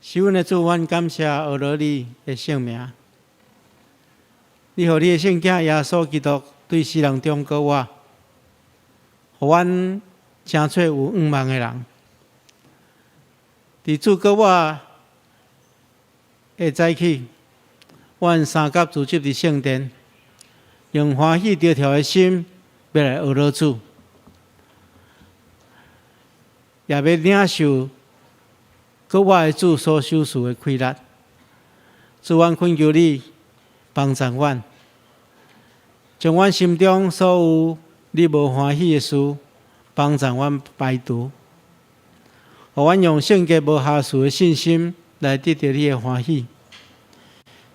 是阮的主，阮感谢俄罗你的圣名。你和你的圣子耶稣基督对世人忠告我，互阮真做有愿望的人。伫主告我的早起，阮三甲组织伫圣殿，用欢喜得调的心要来俄罗主，也要领受搁我的主所受事的亏力。主，阮恳求你帮助阮，将阮心中所有你无欢喜的事，帮助阮排除，互阮用圣洁无瑕疵的信心来得到你的欢喜。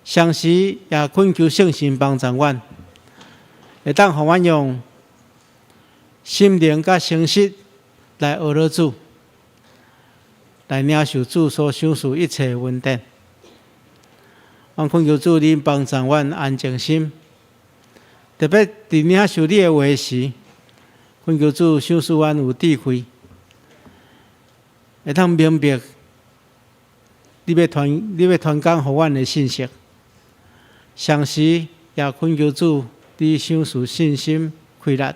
相时也恳求圣神帮助阮，会当互阮用心灵甲诚实来学了主，来领受主所赏赐一切恩典。阮恳求主你帮助阮安静心，特别伫领受你的话时，恳求主赏赐阮有智慧，会当明白你要传讲互阮的信息。相时也恳求主你赏赐信心开力，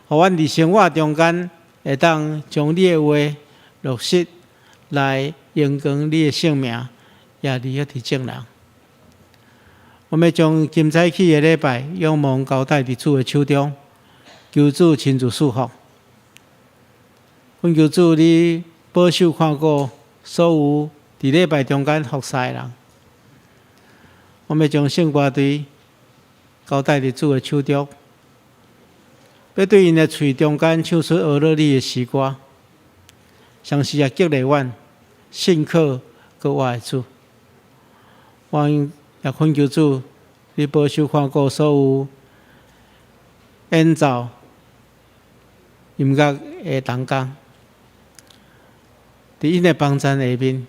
互阮伫生活中间会当将你的话落实来荣光你的圣名，也利益伫众人。我们将今早起的礼拜仰望交代伫主的手中，求主亲自赐福。恳求主你保守看顾所有伫礼拜中间服侍的人。我们将圣歌队交代伫主的手中，要对因的喙中间唱出俄罗你的诗歌，相时也激励阮信靠搁我的主。阮也恳求主，你保守看顾所有演奏音乐的同工，伫因的帮衬下面，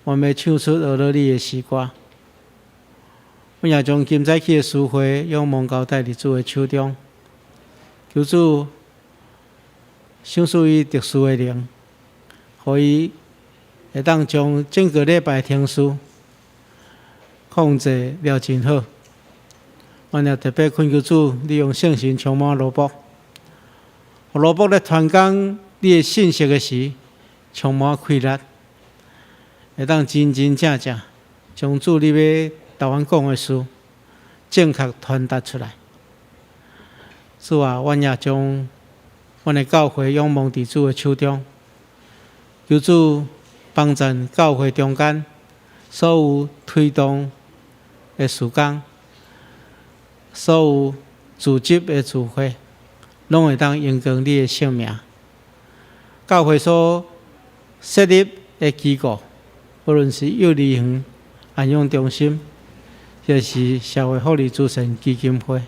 我们唱出俄罗你的诗歌。阮也将今早起的诗会仰望交代伫主的手中，求主赏赐伊特殊的灵，互伊会当将整个礼拜听书控制了真好。阮也特别恳求主，利用圣神充满罗卜，互罗卜咧传讲你的信息的时，充满开力，会当真真正正将主你要甲阮讲的事正确传达出来。主啊，阮也将阮的教会仰望伫主的手中，求主帮助教会中间所有推动的事工，所有组织的聚会，拢会当荣光你的圣名。教会所设立的机构，无论是幼儿园、安养中心，或是社会福利慈善基金会，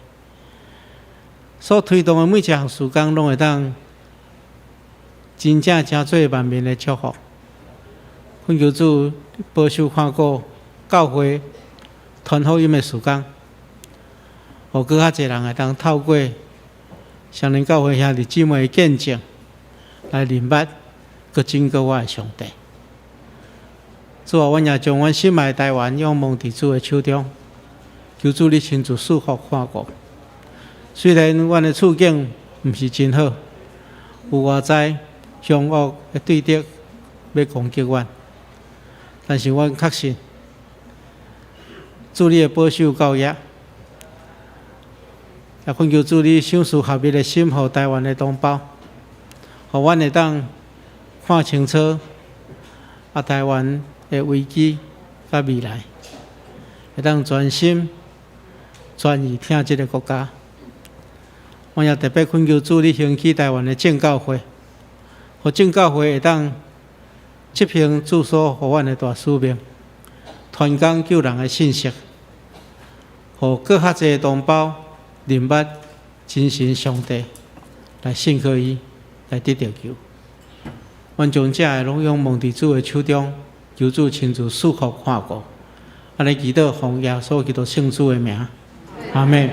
所推动的每一项事工，拢会当真做万民的祝福。恳求主保守看顾教会传福音的事工，互搁较侪人会当透过相邻教会兄弟姊妹的见证，来认捌搁拯救我的上帝。主啊，阮也将阮心爱的台湾仰望伫主的手中，求主你亲自赐福看顾。虽然阮的处境毋是真好，有外在凶恶的对敌要攻击阮，但是阮确信主你的保守教约，也恳求主你赏赐合一的心，互台湾的同胞，互阮会当看清楚台湾的危机甲未来，会当专心全意听这个国家。我也特别恳求主你兴起台湾的正教会，互正教会会当执行主所互阮的大使命，传讲救人的信息，互搁较侪同胞认捌真神上帝，来信靠伊，来得到救。阮将这个拢仰望伫主的手中，求主亲自赐福看顾。安尼祈祷，奉耶稣基督圣主的名，阿门。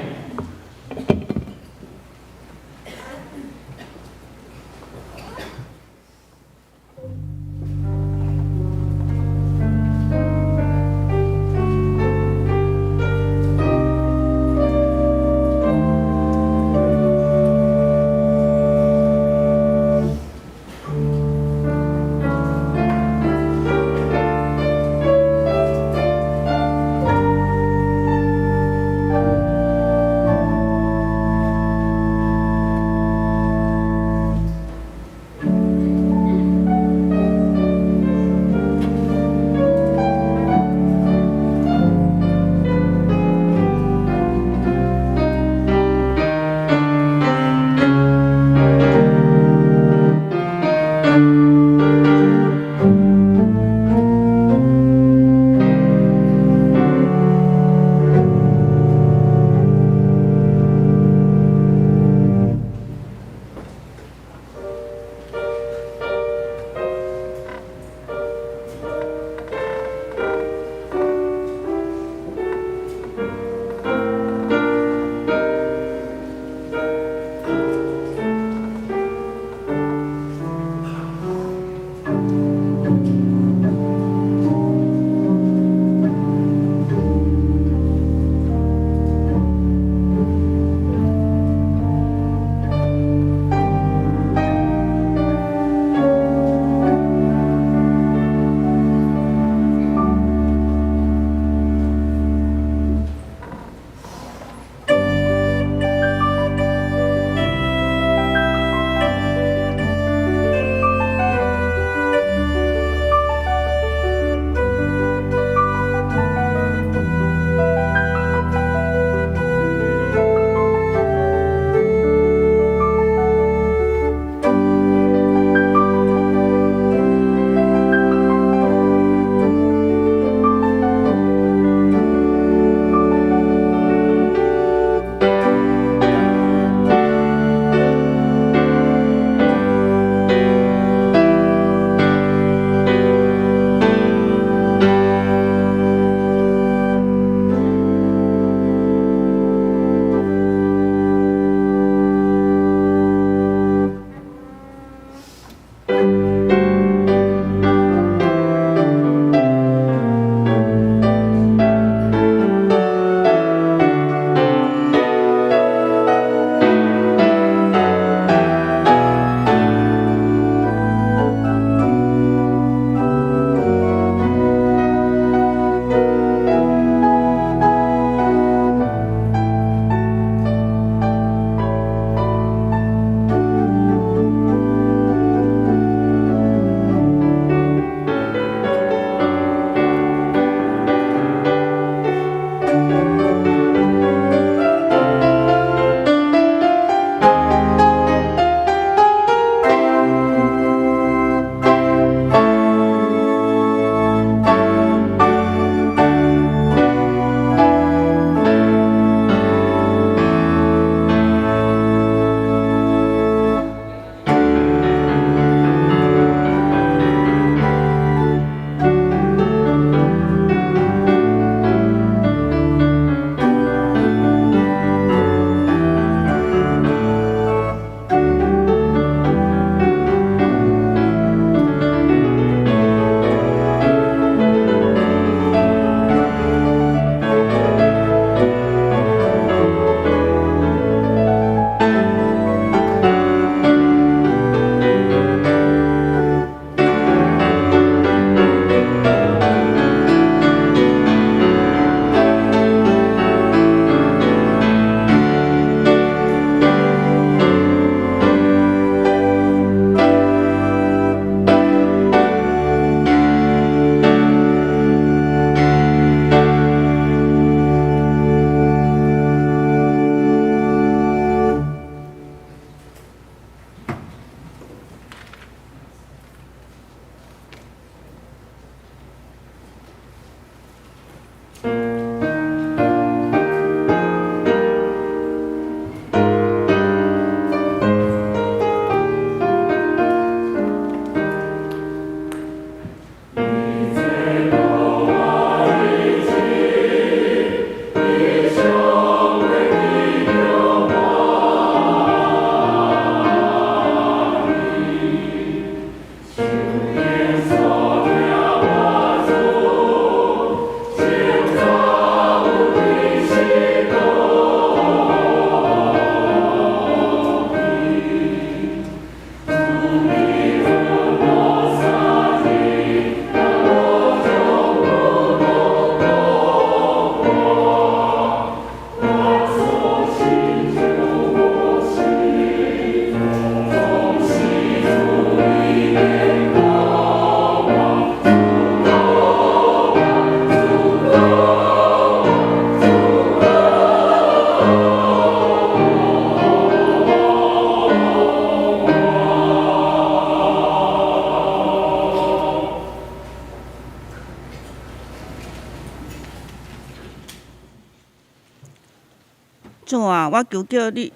主啊，我求叫你，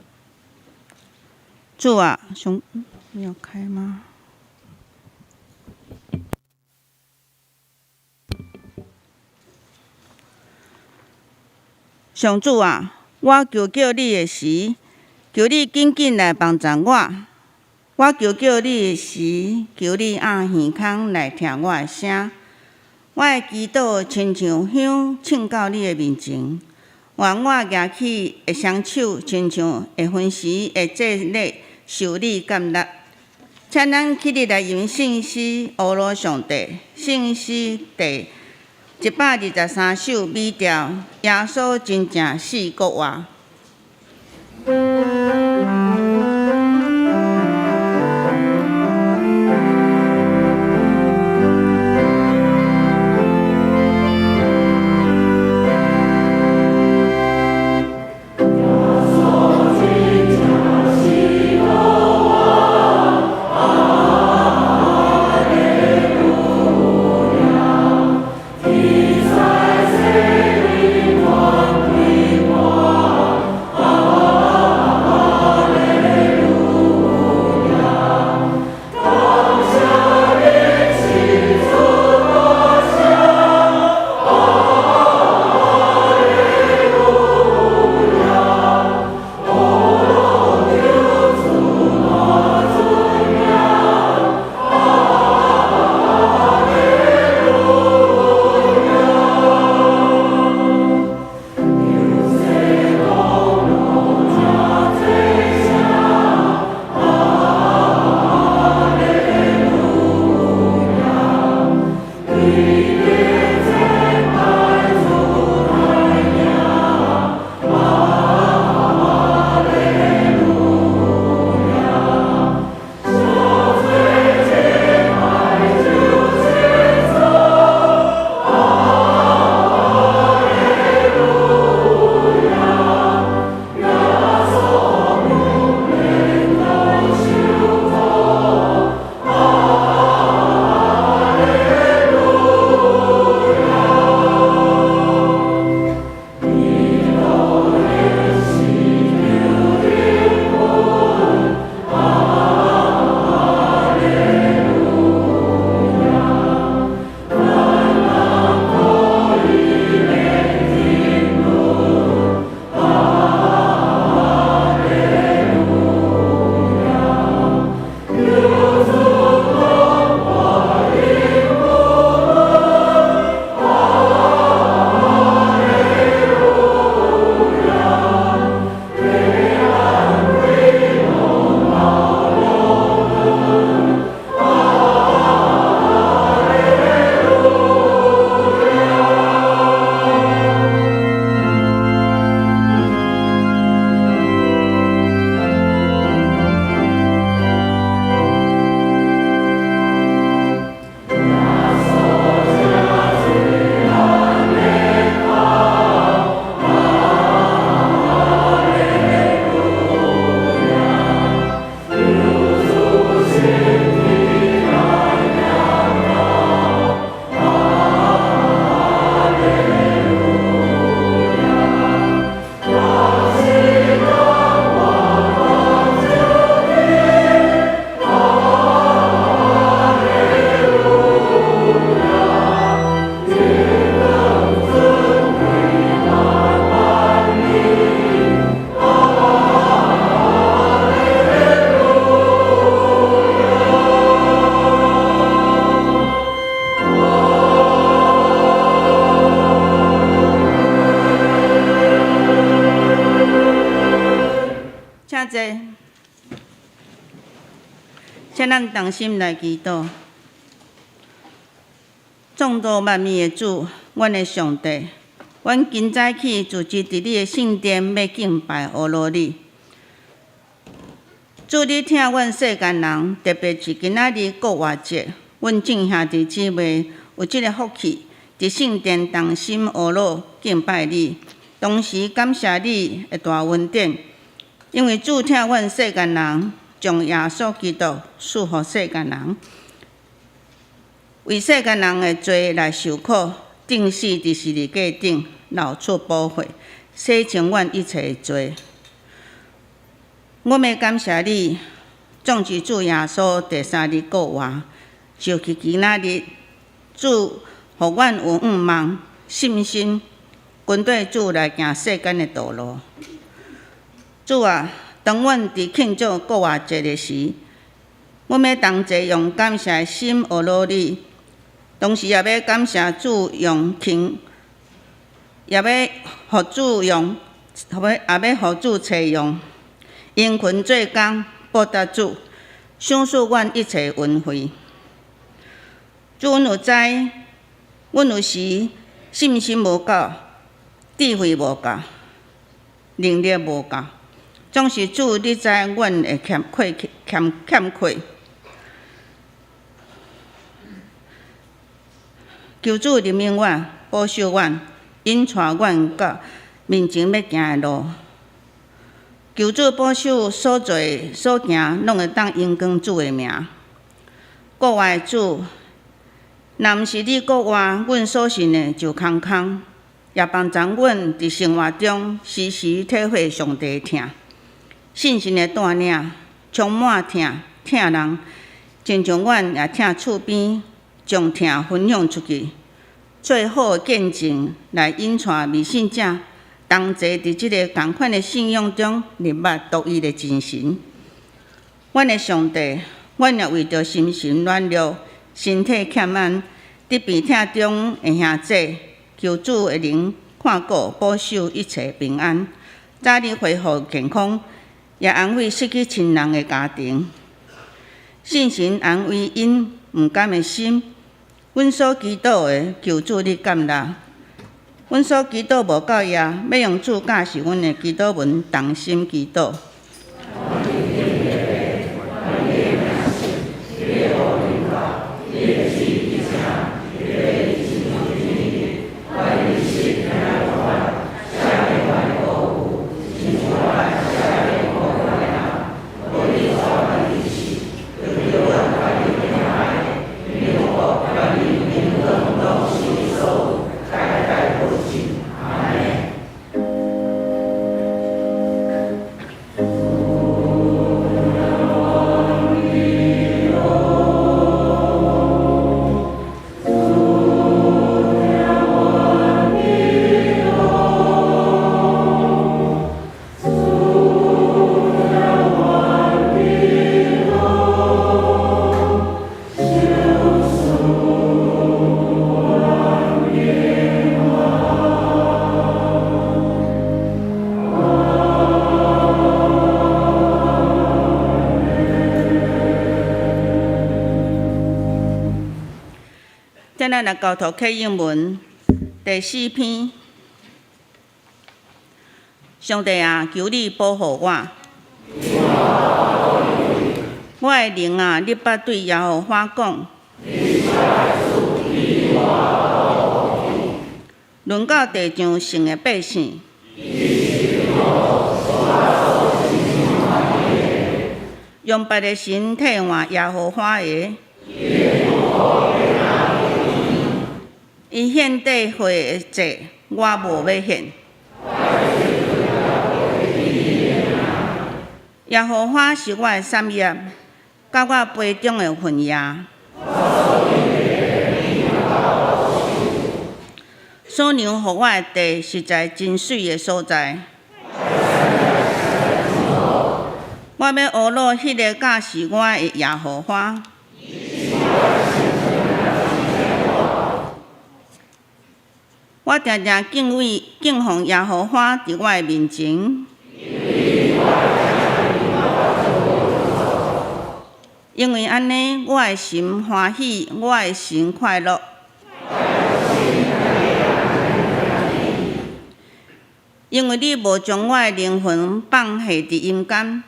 主啊，你要开吗？上主啊，我求叫你的时，求你紧紧来帮助我。我求叫你的时，求你按耳孔来听我的声。我的祈祷亲像香浸到你的面前，愿我举起的双手，亲像会分时的祭礼，受你感纳。请咱起日来用圣诗阿罗上帝，圣诗第123首美调，耶稣真正是国话。请咱同心来祈祷。众多万物的主，阮的上帝，阮今早起就伫你的圣殿要敬拜阿罗你。主，你听阮世间人，特别是今仔日国外节，阮众兄弟姊妹有即个福气，伫圣殿同心阿罗敬拜你，同时感谢你的大恩典，因为主听阮世间人。将耶稣基督赐予世间人，为世间人的罪来受苦，定死伫十字架顶，流出宝血，洗清阮一切的罪。我要感谢你，创世主耶稣第3日国活，就去今仔日，主互阮有望、信心，跟对主来行世间的道路。主啊，当阮伫庆祝国活节的时，我要同齐用感谢的心学努力，同时也要感谢主用也要互主用，也要互主采用。因群做工，报答主，赏赐阮一切恩惠。主，阮有知，阮有时信心无够，智慧无够，能力无够，总是主，你知阮会欠缺。求主怜悯阮，保守阮，引带阮到面前要行的路。求主保守所做所行，拢会当荣光主的名。国活的主，若毋是你国活，阮所信的就空空，也帮助阮伫生活中时时体会上帝的疼，信心的带领，充满疼人，亲像阮也疼厝边，将疼分享出去，最好的见证来引带未信者。同齐伫即个同款的信仰中，入捌独一的真神。阮的上帝，阮也为着心神软弱、身体欠安、伫病痛中的兄弟，求主的灵看顾、保守一切平安，早日恢复健康，也安慰失去亲人的家庭。信神安慰因毋甘的心，阮所祈祷的，求主你感纳。阮所祈祷无够也，要用主教示阮的祈祷文，同心祈祷。今仔来交托启应文第4篇。上帝啊，求你保护我。我的灵啊，你捌对耶和华讲。论到地上生的百姓，用别的神替换耶和华的。伊献地会的祭，我无要献。耶和华是我的产业，甲我杯中的份业。所让互我的地是在真水的所在。我要学罗迄个教示我的耶和华。我常常敬奉耶和华伫我的面前，因为安尼我的心欢喜，我的心快乐。因为你无将我的灵魂放下伫阴间，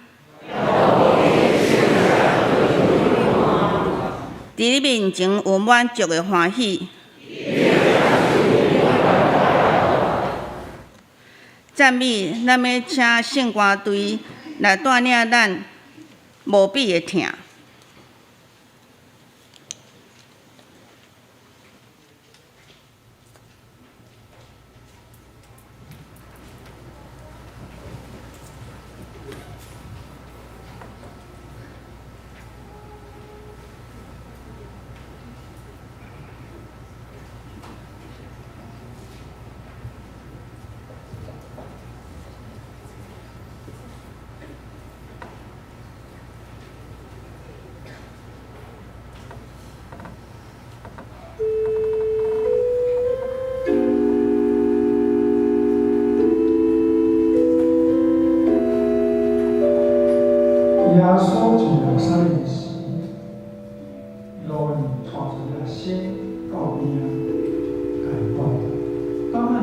伫你面前有满足的欢喜。赞美，咱要请圣歌队来带领咱无比的疼。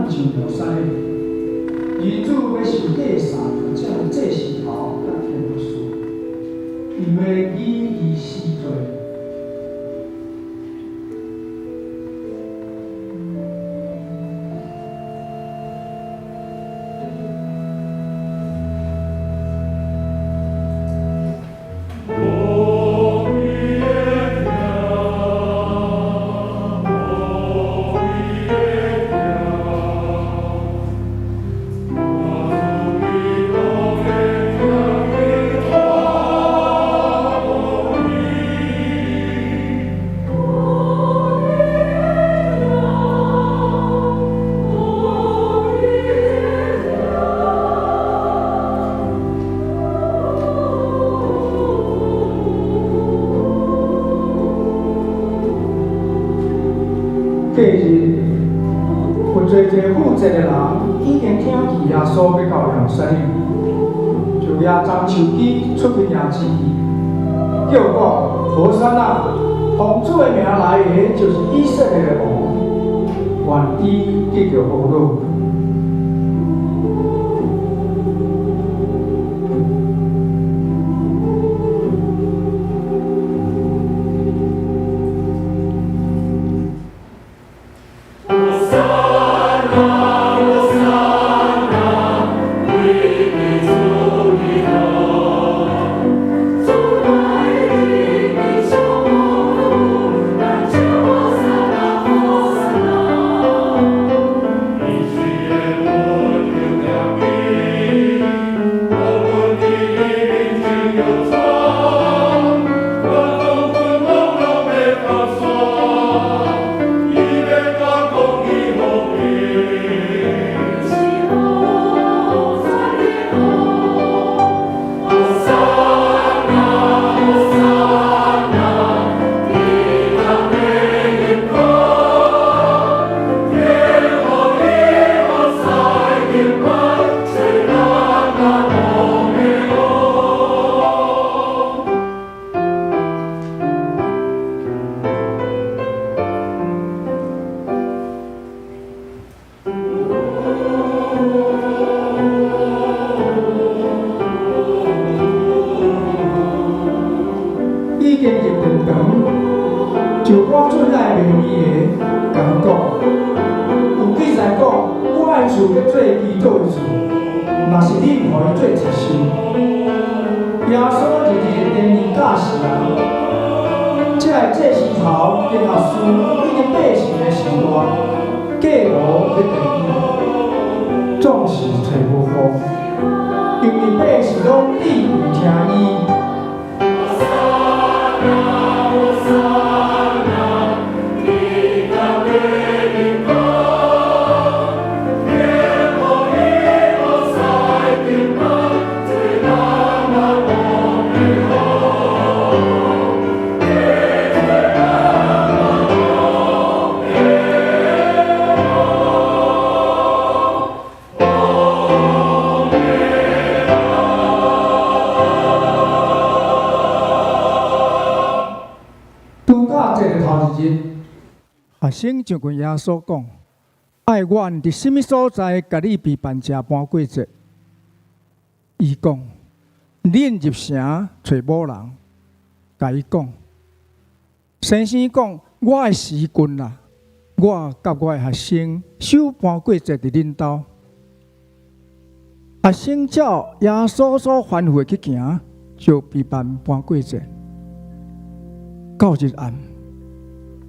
咱就无使。人主要受过杀，才有这时头甲天事，因为以义死罪。隔日，有侪负责的人已经听去耶稣要到耶路撒冷，就也张手机出去迎接伊，叫讲：何塞那，奉主的名来的，就是以色列的王，愿伊得到福禄。已经入殿堂，就赶出来面面的，甲伊讲，有记载讲，我的厝要做祈祷的厝，若是恁互伊做一生。耶稣日日第二教示人，这时头，耶稣已经百姓的生活，过路要第总是找无好，因为百姓拢义不听伊。学生就跟耶稣讲：“爱阮伫什么所在，甲你备办食半过节。”伊讲：“恁入城找某人，甲伊讲，先生讲我的时棍啦，我甲我的学生守半过节伫恁兜。”学生照耶稣所吩咐去行，就备办半过节。到日暗。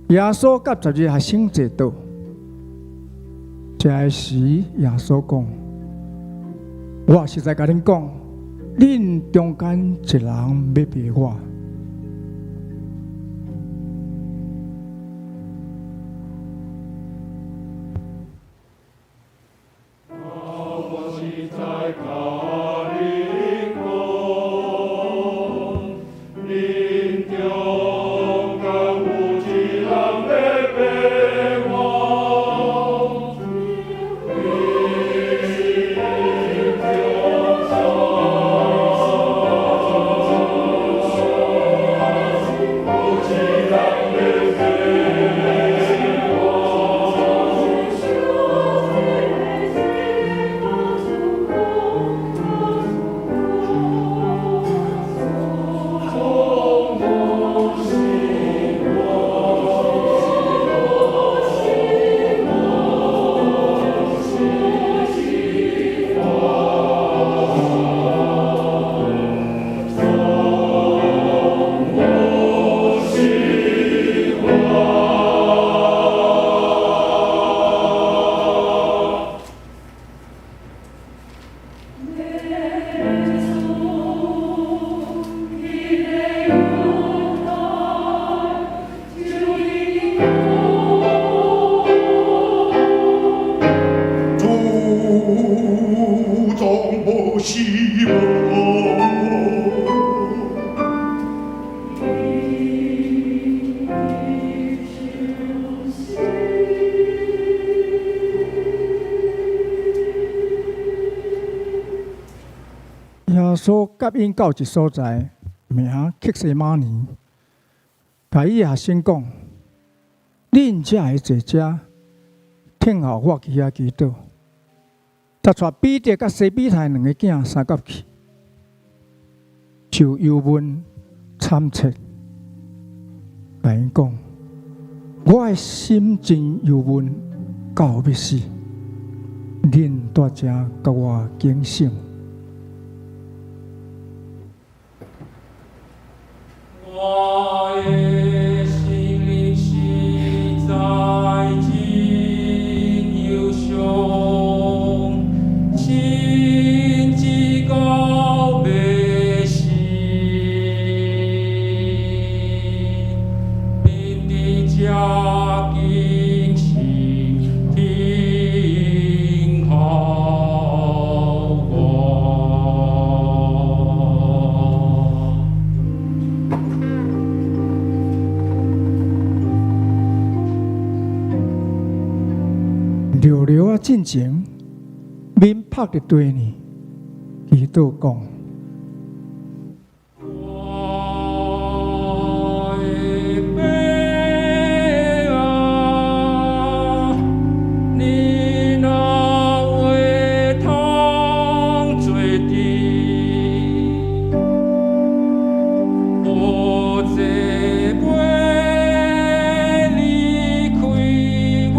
耶稣甲10个学生坐倒，这时耶稣讲：“我实在甲恁讲，恁中间一人要背我。” 我稣甲因到一所在，名克西马尼，甲伊学生讲：“恁遮会坐遮，听候我去遐祈祷。”才带彼得甲西比太两个囝三角去，就忧闷惨切，甲因讲：“我的心真忧闷，到要死。恁在遮甲我警醒。”我的心灵是在今忧伤，心之高要死，恁伫遮警醒听候我。聊聊啊，进前面拍伫对呢，祈祷讲：“我的爸啊，你若为通做阵，我这袂离开我。”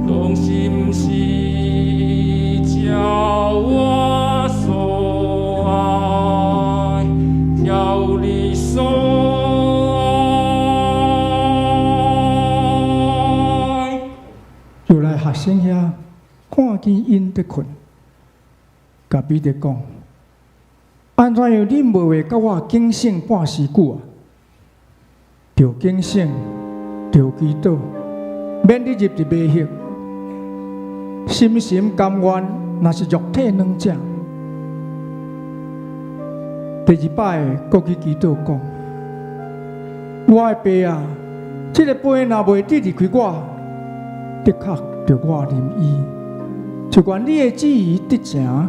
中心是叫我所爱，叫你所爱。就来学生遐看见因伫困，甲彼得讲：“安怎样恁无话甲我警醒半时久啊？着警醒，着祈祷，免你入伫迷惑。心心甘愿，若是肉体软者。”第二摆，国去祈祷讲：“我的爸啊，这个杯若袂抵离开我，的确着我啉伊，就愿你的旨意得成。”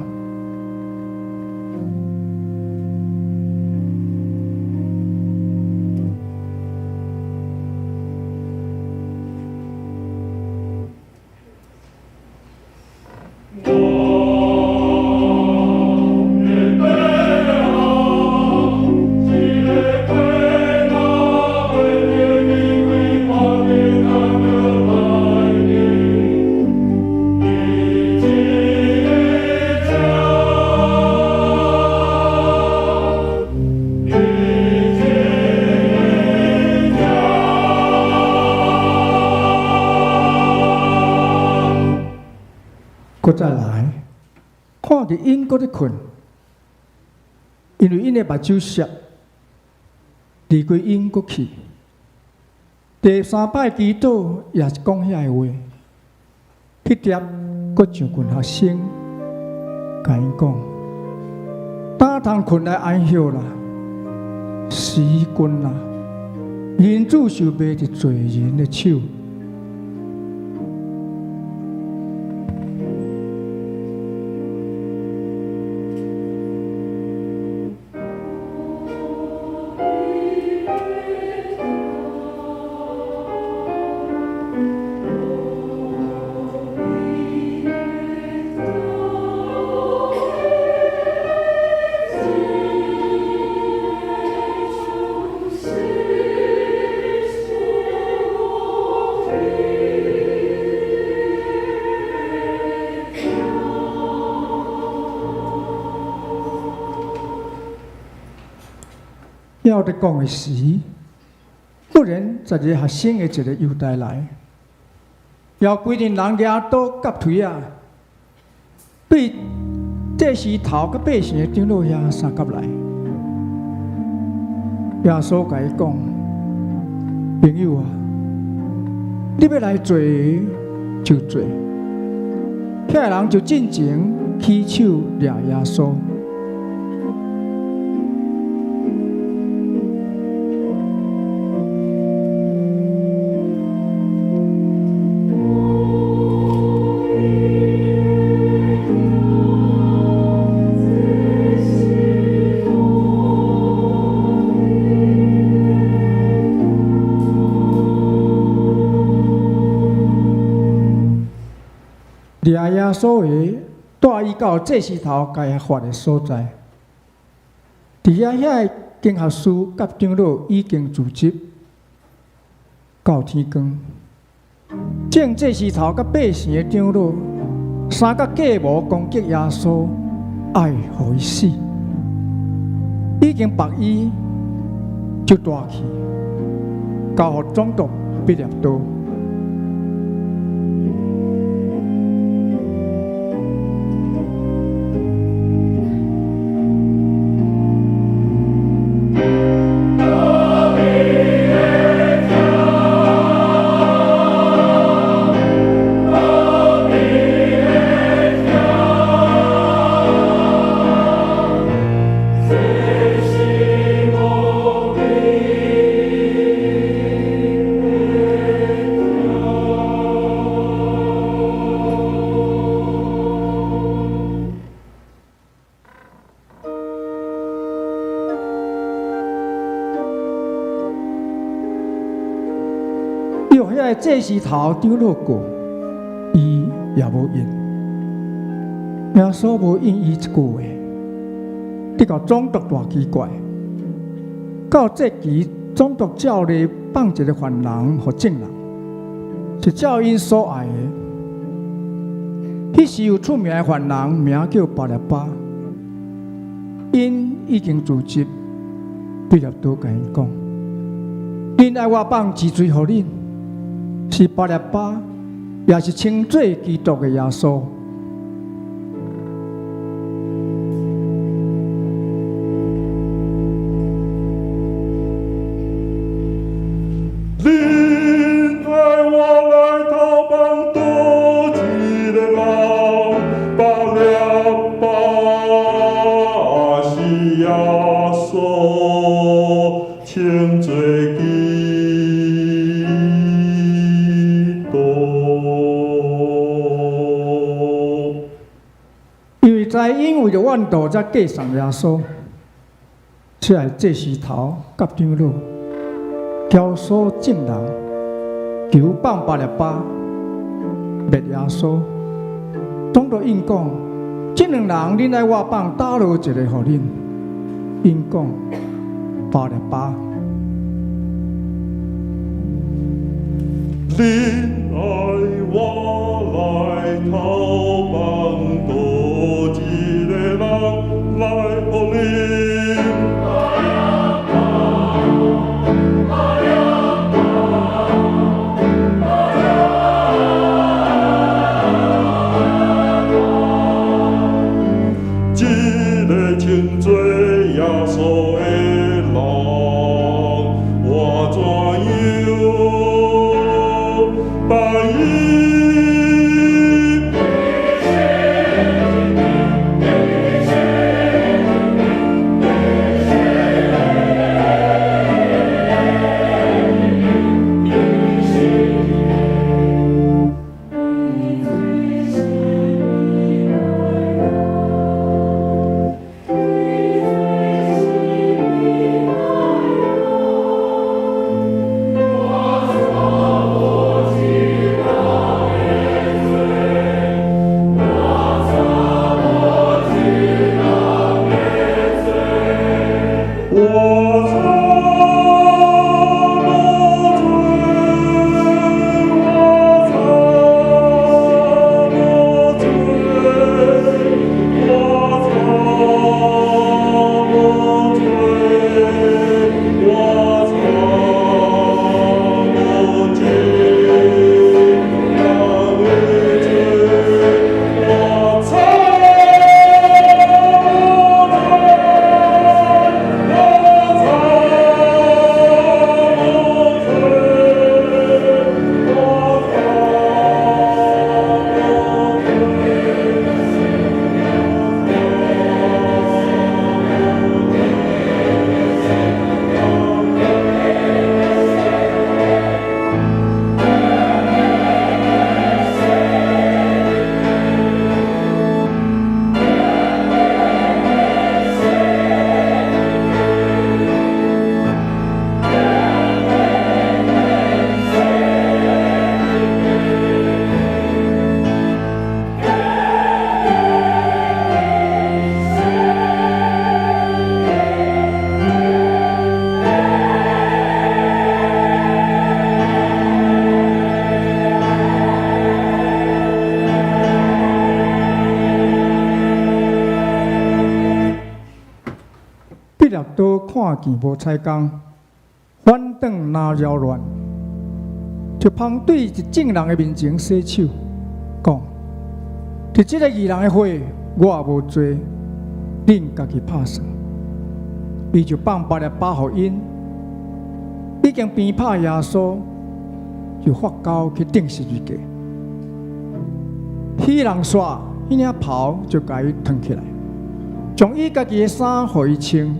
搁再来，看见因搁咧困，因为因的目睭涩，离开因搁去。第三摆祈祷也是讲遐个话，迄碟搁上群学生，甲因讲：“当通困来安息啦，时君啦，人子受卖伫罪人的手。”要伫讲的时，忽然十个学生的一个犹太来，要规定人举刀夹腿啊，对这时头甲百姓顶落遐三角来。耶稣甲伊讲：“朋友啊，你要来做就做。”遐人就进前起手掠耶稣。耶稣的带伊到祭司头该发的所在。伫遐经学士甲长老已经聚集到天光，正祭司头甲百姓的长老三甲假冒攻击耶稣，爱互伊死，已经白衣就大去，交互总督毕列多。祭司头长老过，伊也无应。耶稣无应伊一句话，这个总督大奇怪。到这期，总督照例放一个犯人和证人，是照因所爱的。迄时有出名的犯人，名叫巴拉巴，因已经自执，毕列多甲因讲：恁爱我放治罪互恁。是巴拉巴，也是称做基督的耶稣。恁爱我来投放多一个人，巴拉巴是耶稣，称做因为着怨妒，才架上耶稣，出来祭司头甲长老挑唆证人，求放巴拉巴灭耶稣。总督因讲：这两人，恁爱我放倒落一个互恁。因讲巴拉巴。恁爱我来投放多一个人来互恁。一个称做耶稣的人，我怎样办伊？粒刀看见无采工，反转拿扰乱，就旁对一正人的面前洗手，讲：伫这个异人的会，我也无做，恁家己拍算。伊就放8粒巴互因，已经鞭拍耶稣，就发高去顶十字架。彼人煞，迄领袍就甲伊脱起来，将伊家己的衫互伊穿，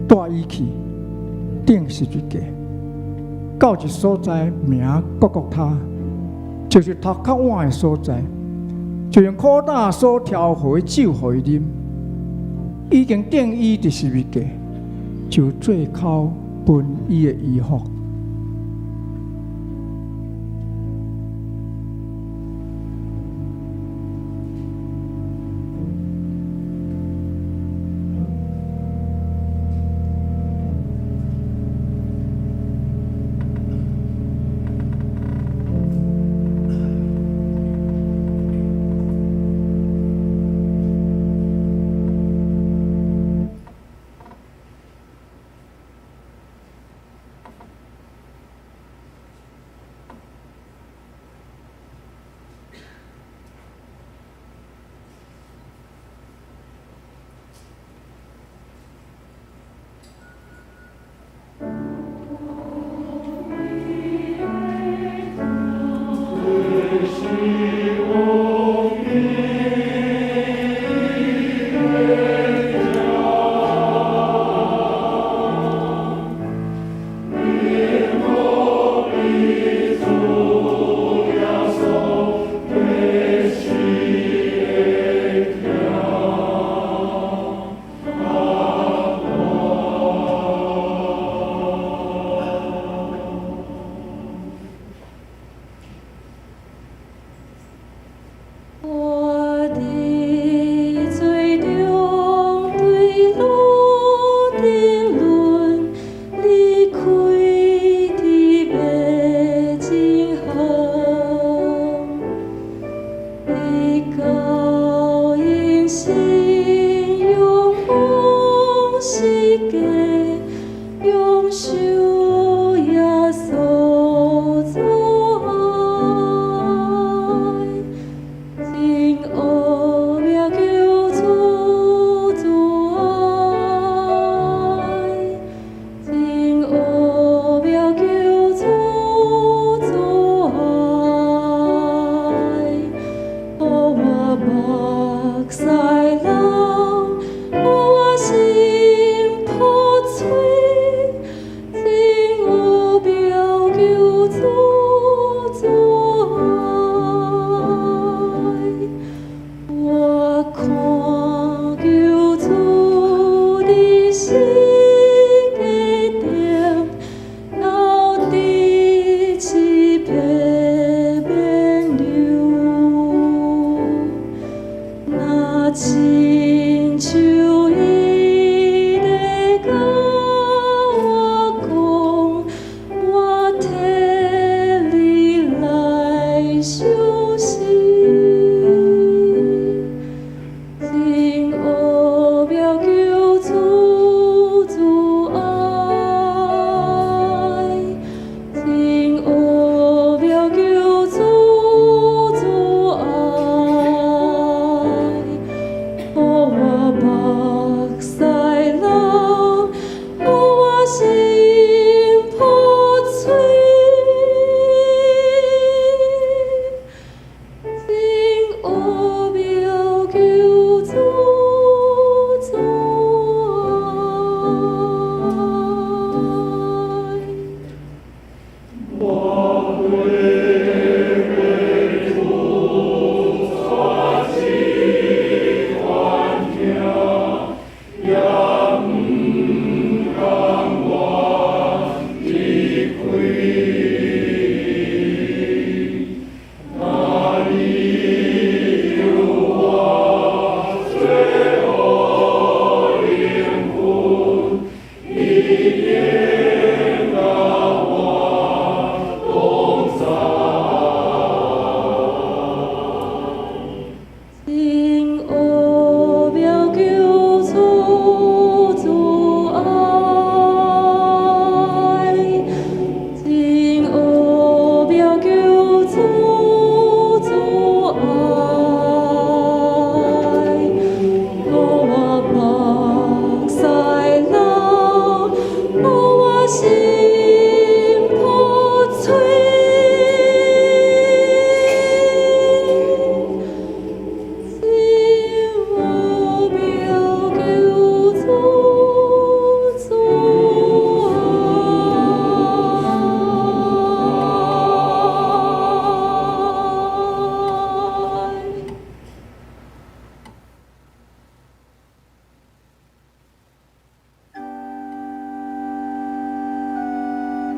带伊去顶十字架。到一所在名各各他，就是头较晚的所在，就用苦胆所调和的酒互伊啉。已经定伊伫十字架，就最口分伊的遗福。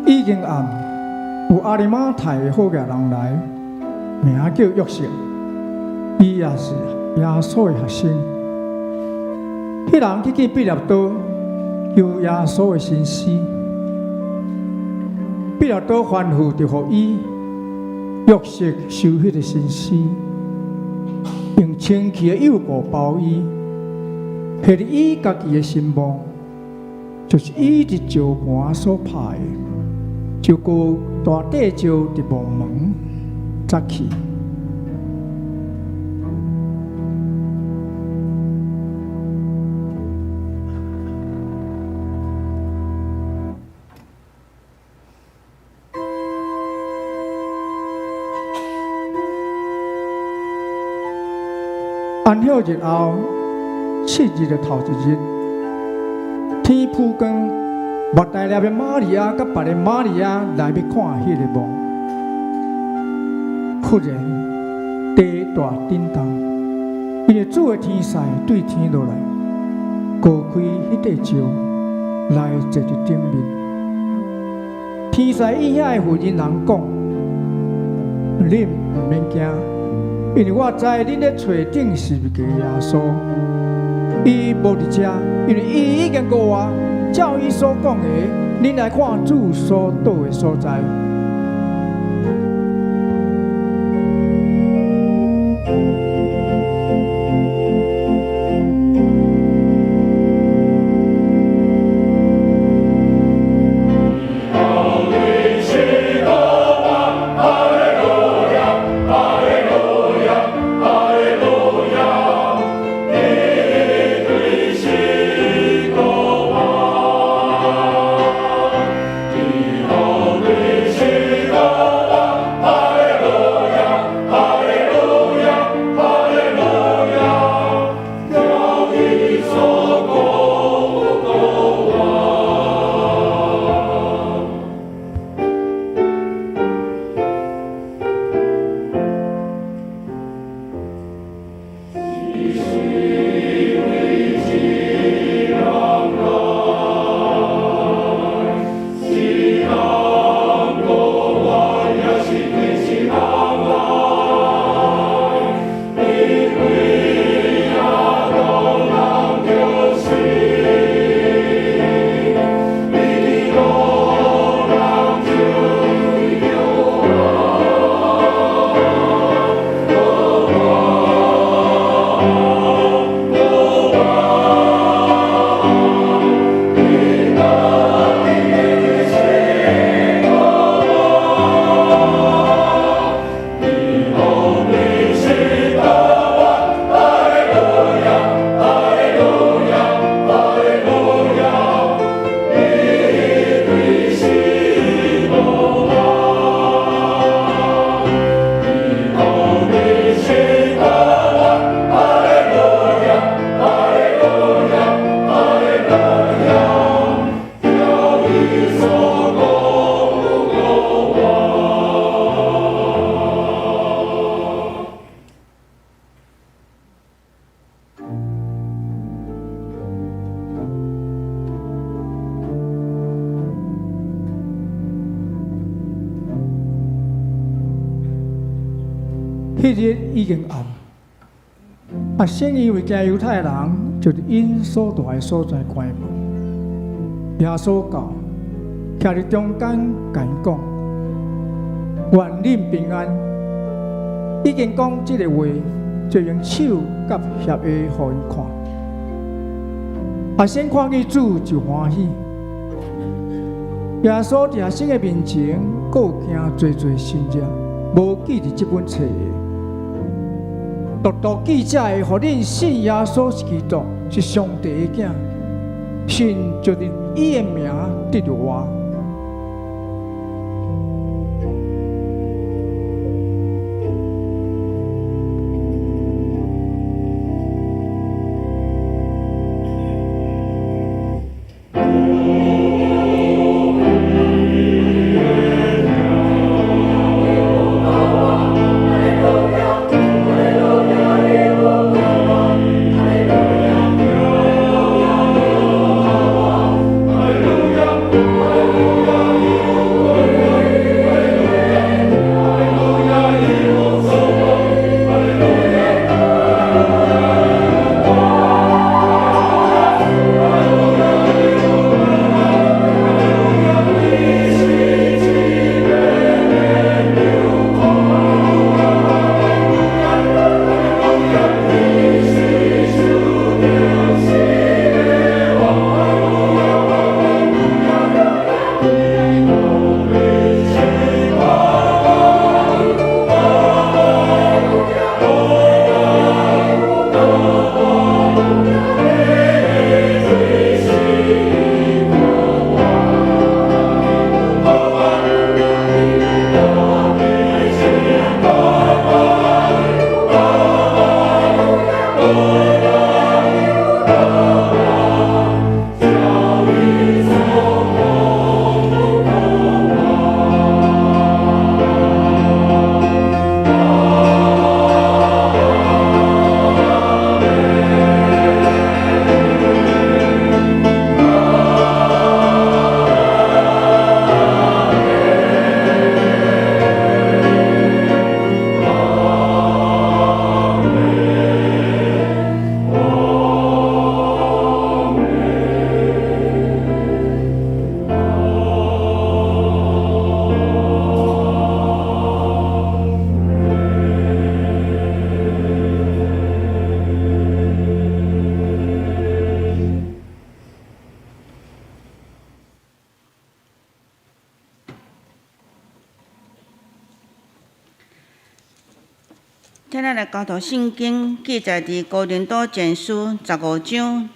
已经暗，有阿里马太的好家人来，名叫约瑟，伊也是耶稣的学生。迄人去毕业岛求耶稣的心思，毕业岛吩咐就互伊约瑟收迄个心思，用清气的油布包伊，迄个伊家己的心梦，就是伊伫石盘所拍的。就过大地石伫梦门砸去。安歇日后，7日的头一日，天曝光。莫大粒的玛利亚甲别个玛利亚来要看迄个梦，忽然地大震动，因为主的天使对天落来，高开迄块石来坐伫顶面。天使以遐的妇人人讲：恁毋免惊，因为我知恁咧找顶是一个耶稣，伊无伫遮，因为伊已经告我。照伊所讲的，恁来看主所到的所在。迄日已经暗，先因为惊犹太人，就是因所住的所在关门。耶稣到，徛伫中间，甲因讲：愿恁平安。已经讲这个话，就用手甲血下，互因看。先看见主就欢喜。耶稣伫先的面前，还有惊侪信者，无记伫这本册。独记者会，互恁信耶稣是基督，是上帝的囝，信就是伊的名得着我。请咱来交托圣经记载伫哥林多前书15章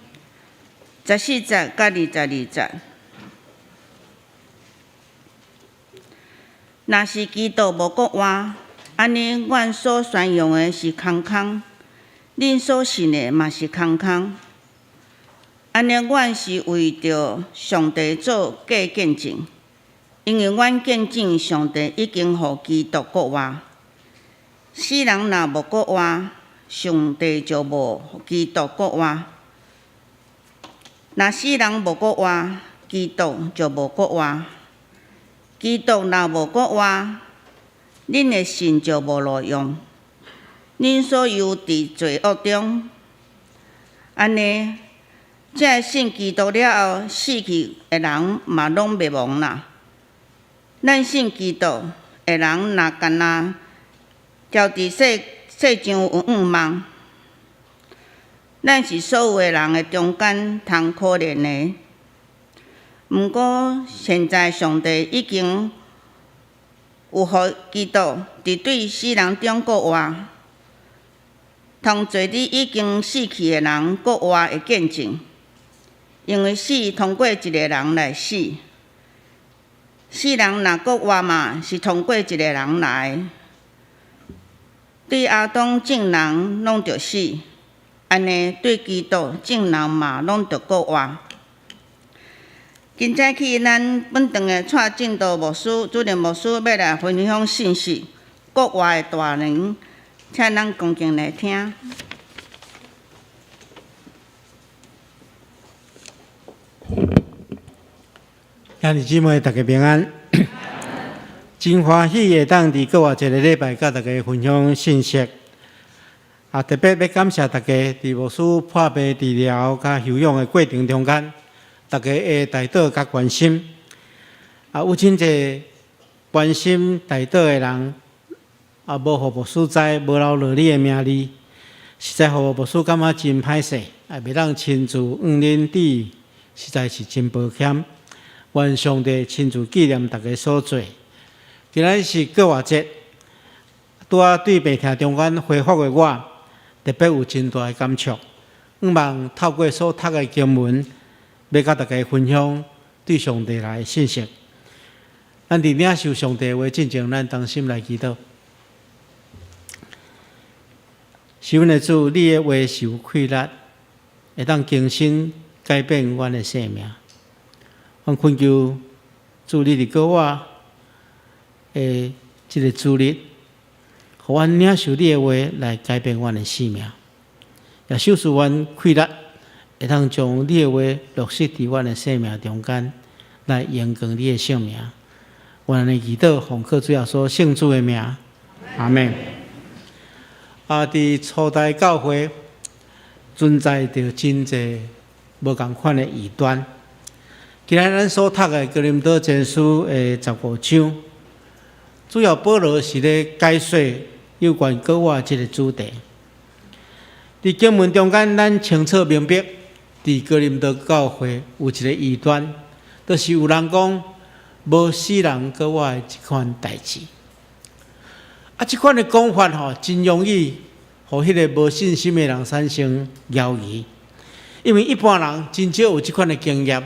14节甲22节。若是基督无国话，安尼阮所宣扬的是空空，恁所信的嘛是空空。安尼阮是为着上帝做假见证，因为阮见证上帝已经互基督国话。世人若无国话，上帝就无基督国话；若世人无国话，基督就无国话。基督若无国话，恁的信就无路用，恁所有伫罪恶中。安尼，这信基督了后，死去的人嘛拢灭亡啦。咱信基督的人，若干那交伫世上有愿望，咱是所有的人的中间通可怜的。毋过现在上帝已经有互基督伫对死人中国话，通做你已经死去的人国话的见证，因为死通过一个人来死，死人若国话嘛是通过一个人来。对亚当众人拢着死，安尼对基督众人嘛拢着国话。今早起，咱本堂的蔡正道牧师、主任牧师要来分享信息，国话的大能，请咱恭敬来听。兄弟姊妹，大家平安。真欢喜会当伫国外一个礼拜，甲大家分享信息。特别要感谢大家伫牧师破病治疗甲休养的过程中间，大家的带导甲关心。有真侪关心带导的人，无互牧师知，无留落你的名字，实在互牧师感觉真歹势，袂当亲自恁弟，实在是真抱歉。愿上帝亲自纪念大家所做。今仔是国外节，拄仔对病痛中间恢复的我，特别有真大的感触。希望透过所读的经文，要甲大家分享对上帝来的信息。咱伫领受上帝的话之前，咱同心来祈祷。是阮的主，你的话是有气力，会当更新改变阮的生命。阮恳求主，你伫国我即个主力，互阮领受你的话来改变阮的生命，也受使阮气力，会当将你的话落实伫阮的生命中间，来延长你的生命。愿的祈祷奉靠主耶稣圣主的名，阿门。伫初代教会存在着真侪无共款的异端。今仔咱所读的哥林多前书的15章，主要保罗是咧解说有关国话这个主题。伫经文中间，咱清楚明白，伫哥林多教会有一个异端，就是有人讲无死人国话的即款代志。即款的讲法真容易互迄个无信心的人产生犹疑，因为一般人真少有即款的经验。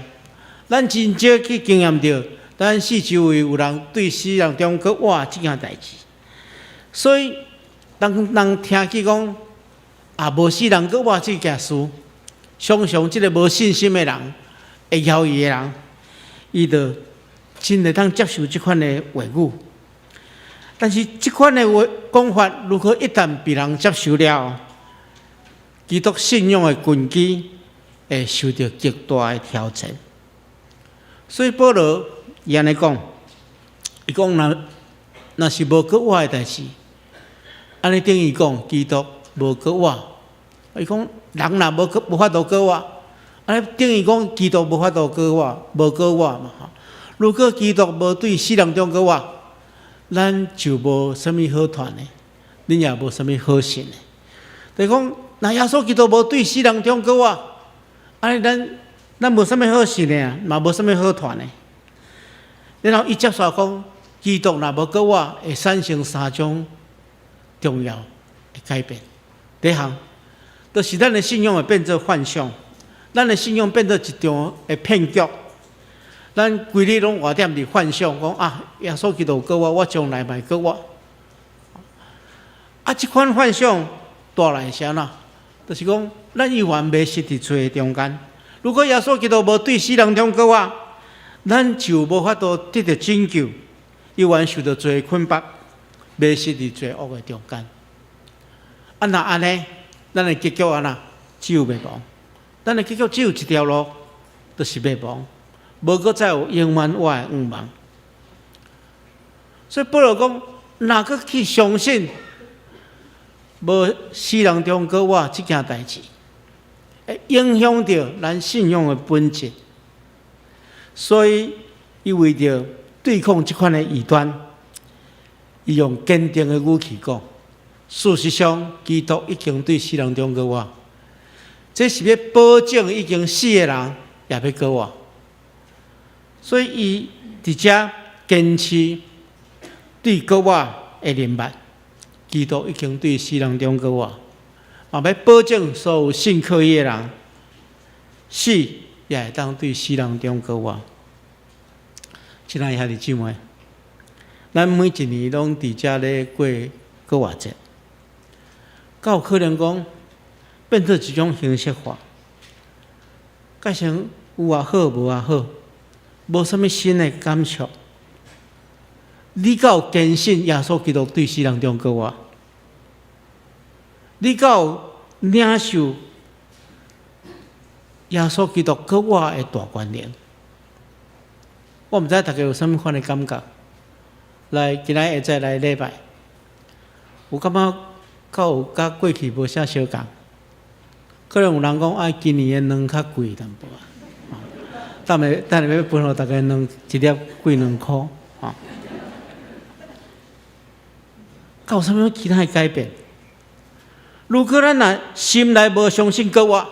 咱真少去经验到，咱四周围有人对死人中国话即件代志，所以当人听起讲无死人国话即件事，常常即个无信心的人、会犹豫的人，伊就真会当接受即款的话语。但是即款的讲法，如果一旦被人接受了，基督信仰的根基会受到极大的挑战。所以保罗伊安尼讲，伊讲若是无国话的代志，安尼等于讲基督无国话。伊讲人若无法度国话，安尼等于讲基督无法度国话，无国话嘛。如果基督无对死人中国话，咱就无啥物好传的，恁也无啥物好信的。就是讲，若耶稣基督无对死人中国话，安尼咱无啥物好信的啊，嘛无啥物好传的。然后伊接受讲，基督若无国话，会产生3种重要。会改变。第一项，就是咱的信仰会变做幻象，咱的信仰变做一场的骗局。咱规日拢活踮伫幻想，讲啊，耶稣基督过我将来嘛过我。啊，即款幻想带来啥呐？就是讲，咱永远迷失伫罪中间。如果耶稣基督无对死人中过我，咱就无法度得到拯救，永远受到罪捆绑，迷失伫罪恶的中间。啊，那安尼，咱的结局安那只有灭亡。咱的结局只有一条路，就是灭亡。无搁再有永远活的愿望，所以保罗讲，哪个去相信无死人中过活这件代志，会影响到咱信仰的本质。所以，伊为着对抗这款的异端，伊用坚定的语气讲：事实上，基督已经对死人中过活，这是要保证已经死的人也要过活。所以，伊伫遮坚持对过活的认识，基督已经对死人中过活，嘛要保证所有信靠伊的人，死也会当对死人中过活。亲爱的兄弟姊妹，咱每一年拢伫遮咧过过活节，敢有可能讲变做一种形式化？改成有也好，无也好。无啥物新的感触，你敢有坚信耶稣基督对死人中过活？你敢有领受耶稣基督过活的大观念？我毋知大家有啥物款的感觉。来，今仔下晝来礼拜，有感觉敢有甲过去无啥相共？可能有人讲，今年的卵较贵淡薄啊。等下要分互大家一粒贵2箍，敢有啥物其他的改变？如果咱若心内无相信过活，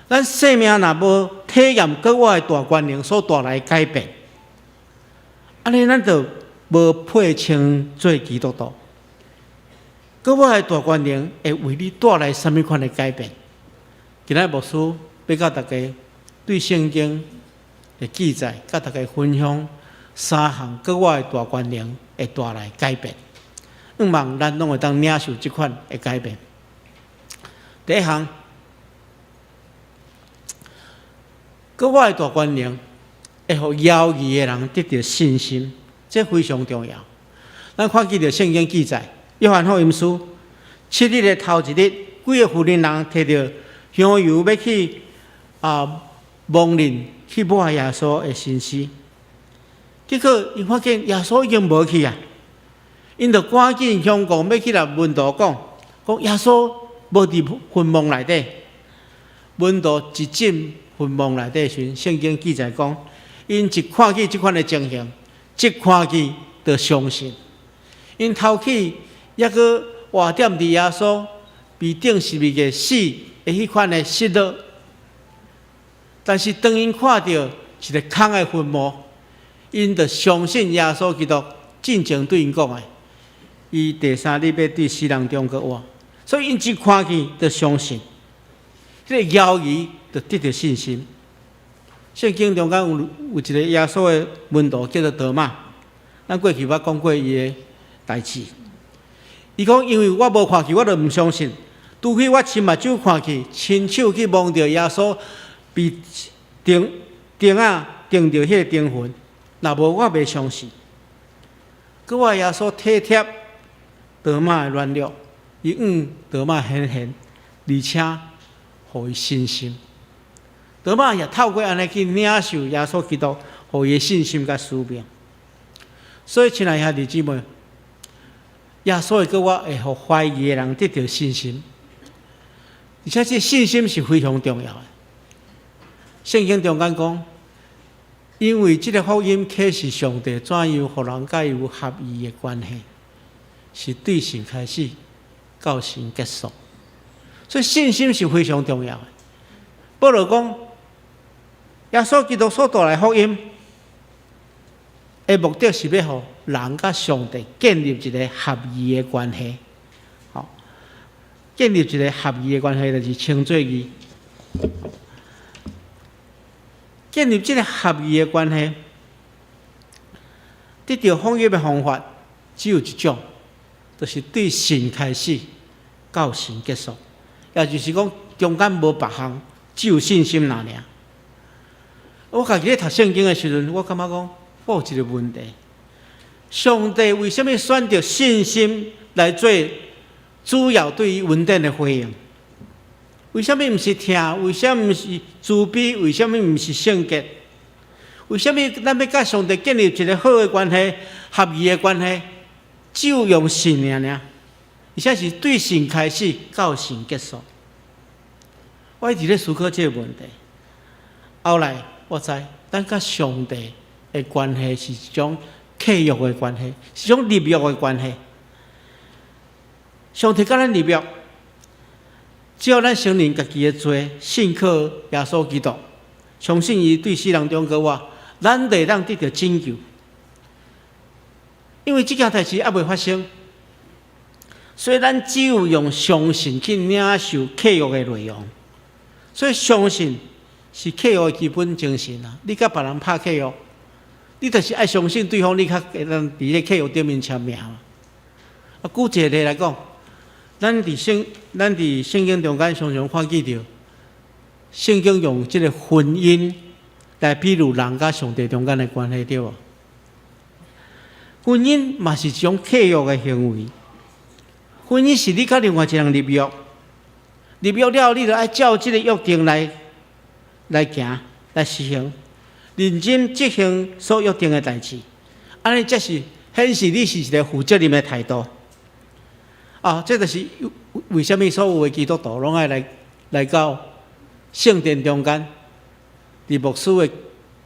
咱生命若无体验过活的大观念所带来改变，安尼咱就无配称做基督徒。过活的大观念会为你带来啥物款的改变？今仔牧师要甲大家对圣经的记载，甲大家分享3项过活的大观念会带来改变。希望咱拢会当领受这款的改变。第一项，过活的大观念会互犹豫的人得到信心，这非常重要。咱看记着圣经记载，约翰福音书7日的头一日，几个妇人人摕着香油要去蒙人去抹耶稣的身躯，结果伊发现耶稣已经无去啊，因就赶紧向讲要去来门徒讲耶稣无伫坟墓内底。门徒一进坟墓内底时，圣经记载讲，因一看见这款的情形，即看见就相信。因头起抑个活踮伫耶稣被钉十字架死的迄款的失落。但是当因看到一个空的坟墓，因就相信耶稣基督真正对因讲的，伊第3日要对死人中过活，所以因一看见就相信，这个犹豫就得到信心。圣经中间有一个耶稣的门徒叫做多马，咱过去捌讲过伊的代志。伊讲，因为我无看见，我就毋相信，除非我亲目睭看见，亲手去摸着耶稣被钉钉着迄个钉痕，若无我袂相信。搁我耶稣体贴多马的软弱，伊多马显，而且互伊信心。多马也透过安尼去领受耶稣基督互伊的信心甲使命。所以，亲爱兄弟姊妹，耶稣的过活会互怀疑的人得到信心，而且这信心是非常重要的。圣经中间讲，因为这个福音启示上帝怎样互人甲伊有合意的关系，是对神开始，到神结束，所以信心是非常重要的。保罗讲，耶稣基督所带来福音的目的是要互人甲上帝建立一个合意的关系。建立一个合意的关系，就是称作义。建立这个合意的关系，得到奉业的方法只有一种，就是对神开始，到神结束，也就是讲中间无别项，只有信心那尔。我家己咧读圣经的时阵，我感觉讲，我有一个问题：上帝为什么选择信心来做主要对于恩典的回应？为什么毋是听？为什么毋是慈悲？为什么毋是圣洁？为什么咱要甲上帝建立一个好的关系、合意的关系，只有用信尔，而且是对神开始，到神结束？我一直咧思考这个问题。后来我知，咱甲上帝的关系是一种契约的关系，是一种立约的关系。上帝甲咱立约，只要咱承认家己的罪，信靠耶稣基督，相信伊对世人中国我，咱就当得到拯救。因为这件代志还未发生，所以咱只有用相信去领受契约的内容。所以相信是契约的基本精神啊！你甲别人拍契约，你就是爱相信对方，你较会当伫咧契约顶面签名嘛。举一个例来讲，咱伫圣经中间常常看见到，圣经用这个婚姻来比喻人甲上帝中间的关系，对无？婚姻嘛是一种契约的行为，婚姻是你甲另外一个人立约，立约了，你就爱照这个约定来行，来实行，认真执行所约定的代志，安尼才是显示你是一个负责任的态度。这就是为什么所有的基督徒拢爱来到圣殿中间，伫牧师的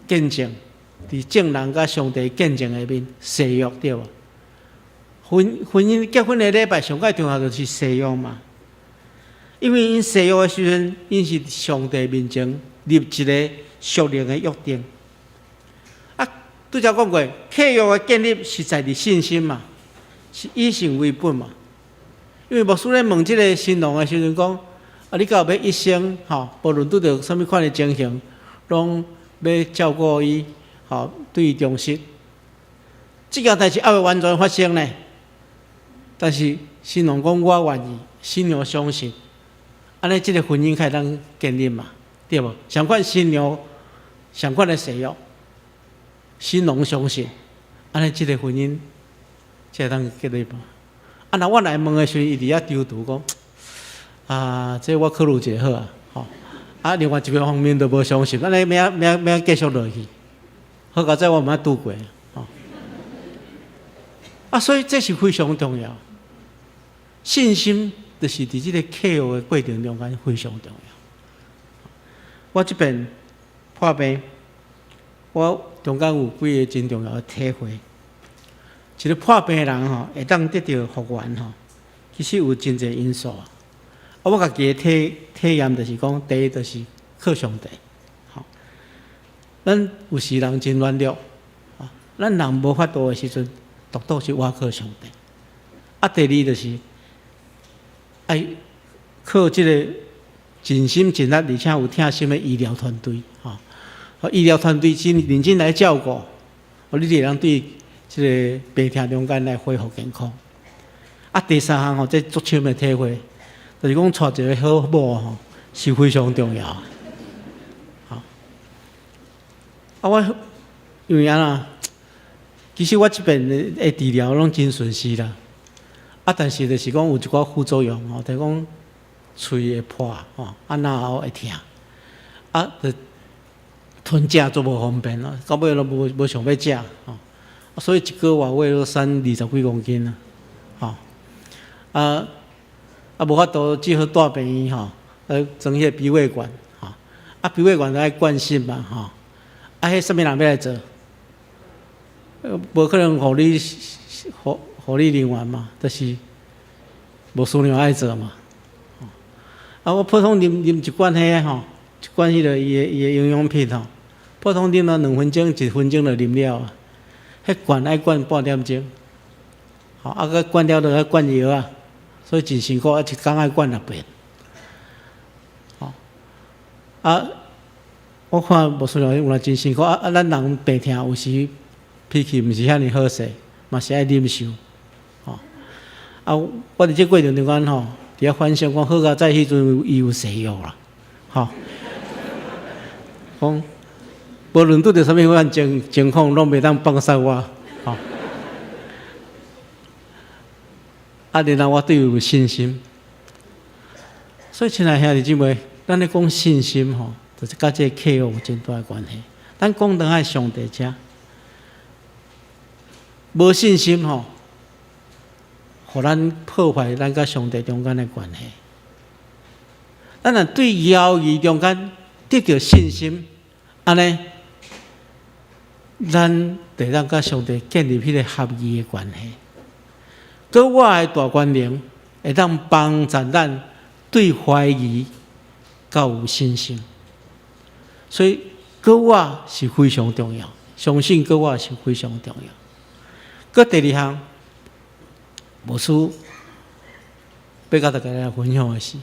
见证，伫证人甲上帝见证下面誓约，对无？婚姻结婚的礼拜上界重要就是誓约嘛，因为因誓约的时阵，因是上帝面前立一个属灵的约定。拄则讲过，契约的建立是在于信心嘛，是以信为本嘛。因为牧师咧问即个新郎的时阵讲，你到要一生无论拄着什么款的情形，拢要照顾伊，对伊忠实。这件代志还未完全发生呢，但是新郎讲我愿意，新娘相信，安尼即个婚姻才会当建立嘛，对无？相款新娘，相款的誓约，新郎相信，安尼即个婚姻才会当建立嘛。若我来问的时候，伊伫遐丢毒讲，这我考虑一下好啊，另外一个方面都无相信，安尼要继续落去。好佳在我毋捌拄过，所以这是非常重要。信心就是伫即个契约的过程中间非常重要。我这边破病，我中间有几个真重要的体会。一个破病的人会当得到复原其实有真侪因素。我家己的体验就是讲，第一就是靠上帝。咱有时人真软弱，咱人无法度的时阵，独独是倚靠上帝。第二就是爱靠这个尽心尽力而且有贴心的医疗团队，医疗团队真认真来照顾，你就能对这个病痛中间来恢复健康。第三项这足深的体会，就是讲娶一个好某是非常重要。我因为其实我这边的治疗拢真顺利啦。但是就是讲有一寡副作用就是讲喙会破然后会痛，就吞食都无方便到尾都无想要食所以一个月我都瘦20几公斤无法度只好带病院装迄个鼻胃管鼻胃管都爱灌心嘛迄什么人要来做？无可能互你另外嘛，就是无需要爱做嘛。我普通啉一罐迄一罐迄个伊的营养品普通啉了2分钟、1分钟就啉了迄罐爱灌半点钟，佮灌了就要灌药所以真辛苦，一工爱管6遍。我看无说有来真辛苦咱人病痛有时脾气毋是遐尼好势，嘛是爱忍受。我伫这过程中间伫遐反省，讲好在迄阵伊有西药啦，讲无论拄着啥物款情况，拢袂当放杀我，然后我对伊有信心。所以，亲爱兄弟姊妹，咱咧讲信心就是甲这客户有真大的关系。咱讲当爱上帝遮，无信心互咱破坏咱甲上帝中间的关系。咱若对妖异中间得到信心，安尼，咱得当甲上帝建立迄个合意的关系。搁我的大权能会当帮助咱对怀疑较有信心。所以，搁我是非常重要，相信搁我是非常重要。搁第二项，牧师要甲大家来分享的是，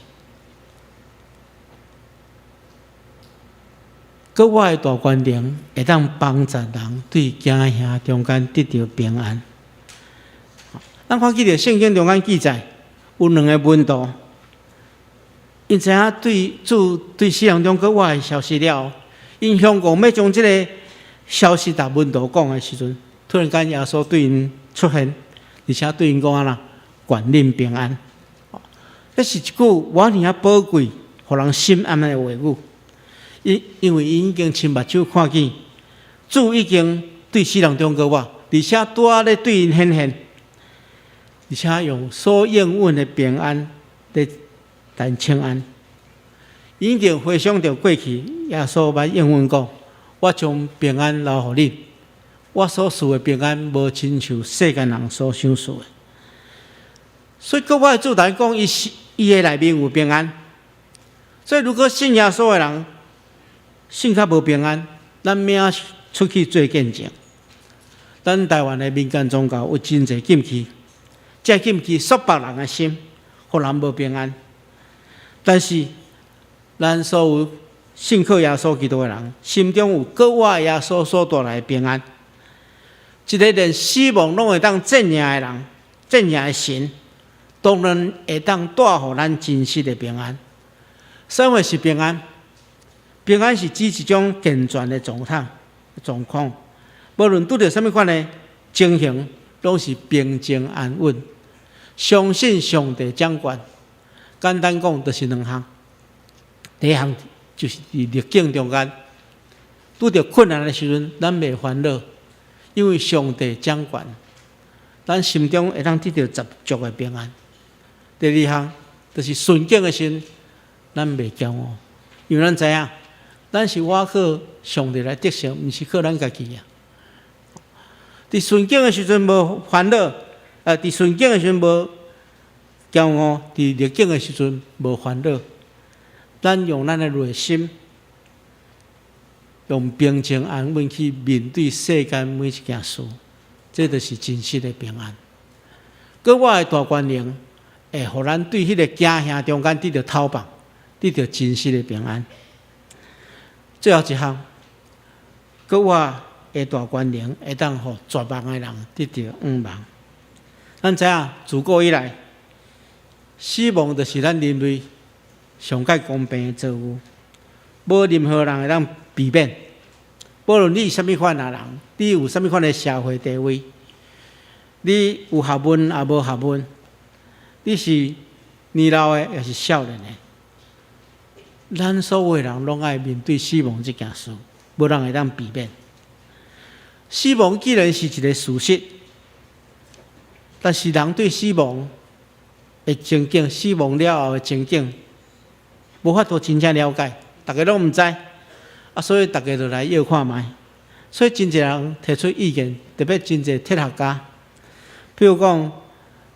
搁我的大权能会当帮助人对家兄中间得到平安。咱看记着圣经中间记载，有2个门徒，因知影对世人中搁我的消息了，因向讲要将这个消息甲门徒讲的时阵，突然间耶稣对因出现，而且对因讲啊啦，愿恁平安。这是一句我尔啊宝贵，互人心安的话语。因为伊已经亲目睭看见，主已经对世人中搁我，而且拄咧对因显现，而且用所应允的平安来但请安。已经回想到过去，耶稣捌应允讲：我将平安留互恁，我所赐的平安，无亲像世间人所想赐的。所以，搁我的主来讲，伊的内面有平安。所以，如果信耶稣的人，信较无平安，咱命出去做见证。咱台湾的民间宗教有真侪禁忌，这禁忌束缚人的心，互人无平安。但是，咱所有信靠耶稣基督的人，心中有搁我耶稣所带来的平安。一个连死亡拢会当战胜的人，战胜的神，当然会当带互咱真实的平安。什么是平安？平安是指一种健全的状况，无论拄着什么款的情形，拢是平静安稳。相信上帝掌管。简单讲，就是2项。第一项就是伫逆境中间，拄着困难的时阵，咱袂烦恼，因为上帝掌管，咱心中会当得到十足的平安。第二项就是顺境的时阵，咱袂骄傲，因为咱知影。咱是倚靠上帝来得胜，毋是靠咱家己啊！伫顺境的时阵无烦恼，伫顺境的时阵无骄傲，伫逆境的时阵无烦恼。咱用咱的内心，用平静安稳去面对世间每一件事，这就是真实的平安。搁我的大权能会互咱对迄个家兄中间得到讨棒，得到真实的平安。最后一项，搁我的大权能会当互绝望的人得到圆满。咱知影，自古以来，死亡就是咱人类上界公平的造物，无任何人会当避免。无论你是啥物款的人，你有啥物款的社会地位，你有学问也无学问，你是年老的也是少年的。咱所有人拢爱面对死亡这件事，无人会当避免。死亡既然是一个事实，但是人对死亡的情景、死亡了后的情景，无法度真正了解，大家拢毋知，所以大家就来要看卖。所以真侪人提出意见，特别真侪哲学家，譬如讲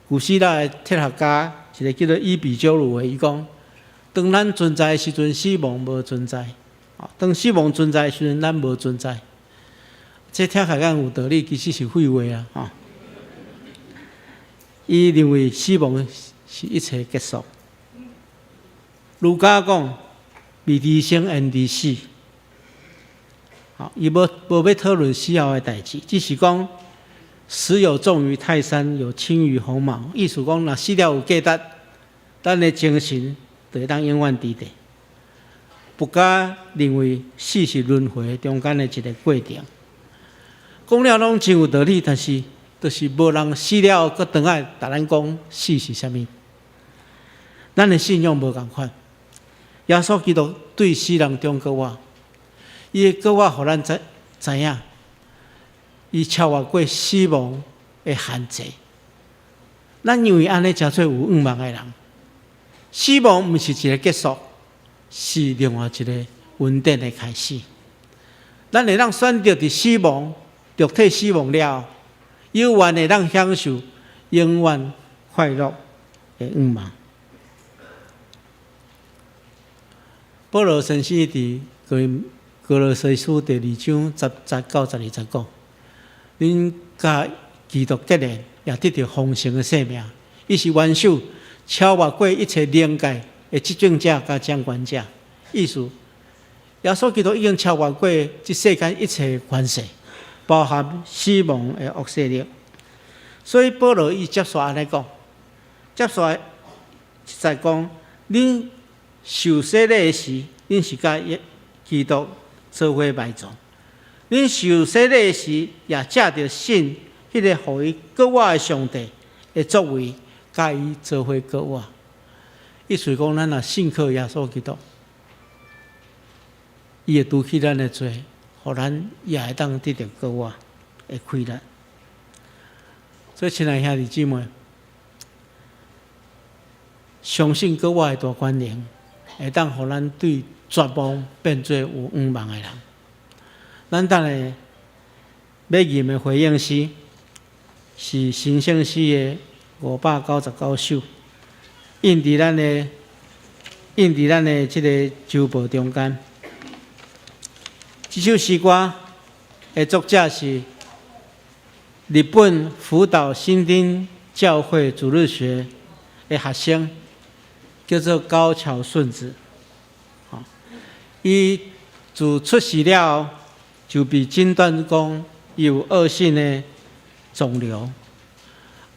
古希腊的哲学家，一个叫做伊比鸠鲁的，伊讲。当咱存在的时阵，死亡无存在；当死亡存在的时阵，咱无存在。这听起来有道理，其实是废话啊！伊认为死亡是一切结束。儒家讲，未知生焉知死。好，伊无要讨论死后的代志，只是讲死有重于泰山，有轻于鸿毛。意思讲，若死了有价值，咱的精神就会当永远伫地。佛家认为死是轮回中间的一个过程。讲了拢真有道理，但是就是无人死了搁倒来，逐咱讲死是啥物？咱的信仰无共款。耶稣基督对死人忠告我，伊的告我，互咱知影，伊超越过死亡的限制。咱因为安尼，诚做有愿望的人，死亡毋是一个结束，是另外一个恩典的开始。咱会当选择伫死亡、肉体死亡了，有缘会当享受永远快乐的愿望。保罗先生伫哥罗西书第2章10到12节讲：恁甲基督结连，也得到丰盛的生命。伊是元首，超越过一切灵界的执政者甲掌权者。意思，耶稣基督已经超越过这世间一切权势，包含死亡的恶势力。所以保罗伊接续安尼讲，接续在讲恁。受洗礼时，恁是甲基督做伙埋葬。恁受洗礼时，也借着信，迄个互伊救我的上帝的作为，甲伊做伙救我。意思讲，咱若信靠耶稣基督，伊会拄起咱的罪，互咱也会当得到救我的快乐。所以，亲爱兄弟姊妹，相信救我的大权能。会当互咱对绝望变做有愿望的人。咱等下要念的回应诗，是新圣诗的599首，印伫咱的这个周报中间。这首诗歌的作者是日本福岛新町教会主日学的学生。叫做高桥顺子，伊自出世了后，就被诊断讲有恶性的肿瘤。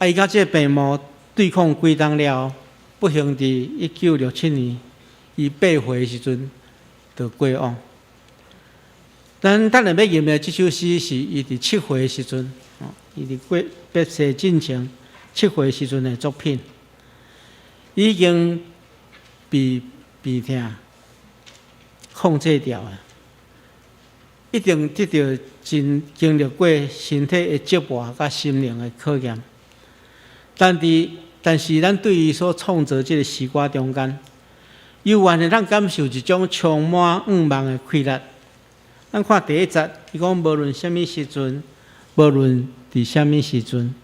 伊甲这个病魔对抗几冬了后，不幸伫1967年，伊8岁的时阵就过往。咱等下要念的这首诗是伊伫7岁的时阵，伊伫过别世进前7岁的时阵的作品，已经。鼻痛控制掉啊，一定得到经历过身体的折磨甲心灵的考验。但是咱对于所创造这个诗歌中间，有缘的咱感受一种充满愿望的快乐。咱看第1节，伊讲无论什么时阵，无论伫什么时阵，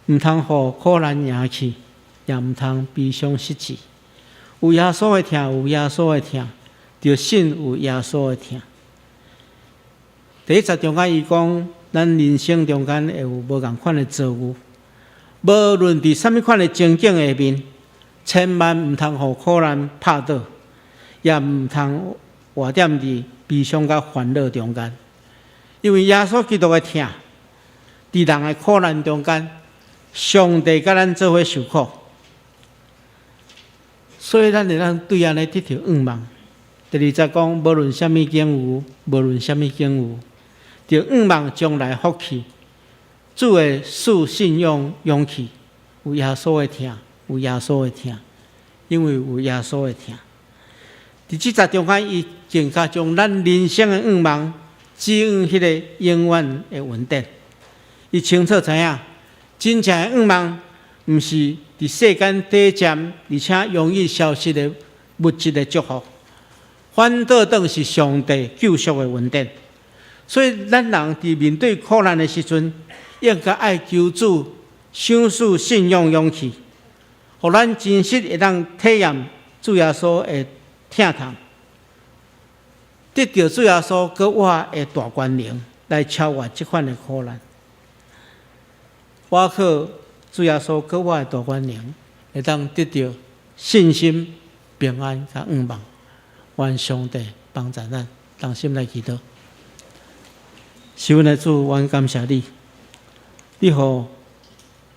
毋通互苦难赢去，也毋通悲伤失志。有耶稣的疼，有耶稣的疼，就信有耶稣的疼。第1节中间伊讲，咱人生中间会有无共款的遭遇，无论伫什么款的情景下面，千万毋通互苦难拍倒，也毋通活踮伫悲伤甲烦恼中间。因为耶稣基督的疼，伫人的苦难中间，上帝甲咱做伙受苦。所以，咱会当对安尼得到愿望。第2节讲，无论什么境遇，无论什么境遇，就愿望将来福气。主会赐信仰勇气，有耶稣的疼，有耶稣的疼，因为有耶稣的疼。伫这节中间，伊更加将咱人生的愿望指向迄个永远的稳定。伊清楚知影，真正的愿望，毋是。伫世间短暂而且容易消失的物质的祝福，反倒当是上帝救赎的恩典。所以，咱人伫面对苦难的时阵，应该爱求主赏赐信仰勇气，互咱真实会当体验主耶稣的疼痛，得到主耶稣搁我的大权能来超越这款的苦难。我靠！主耶稣给我的大权能，会当得到信心、平安甲愿望。愿上帝帮助咱，同心来祈祷。是阮的主，阮感谢你，你互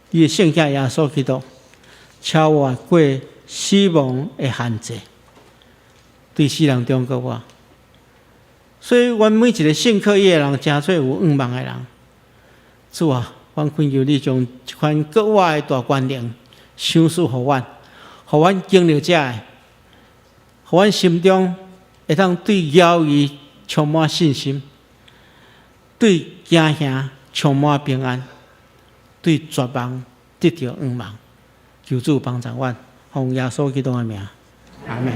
你的圣子耶稣基督超越过死亡的限制，对世人中国我。所以，阮每一个信靠伊的人，真做有愿望的人。主啊，阮恳求你将这款国外的大权能赏赐互阮，互阮经历者的，互阮心中会当对妖异充满信心，对惊吓充满平安，对绝望得到愿望。求主帮助阮，奉耶稣基督的名，阿门。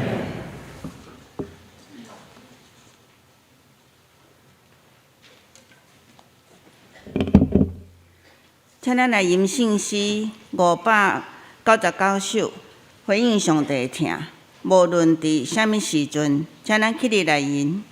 请咱来吟圣诗599首，回应上帝听。无论伫什么时阵，请咱起立来吟。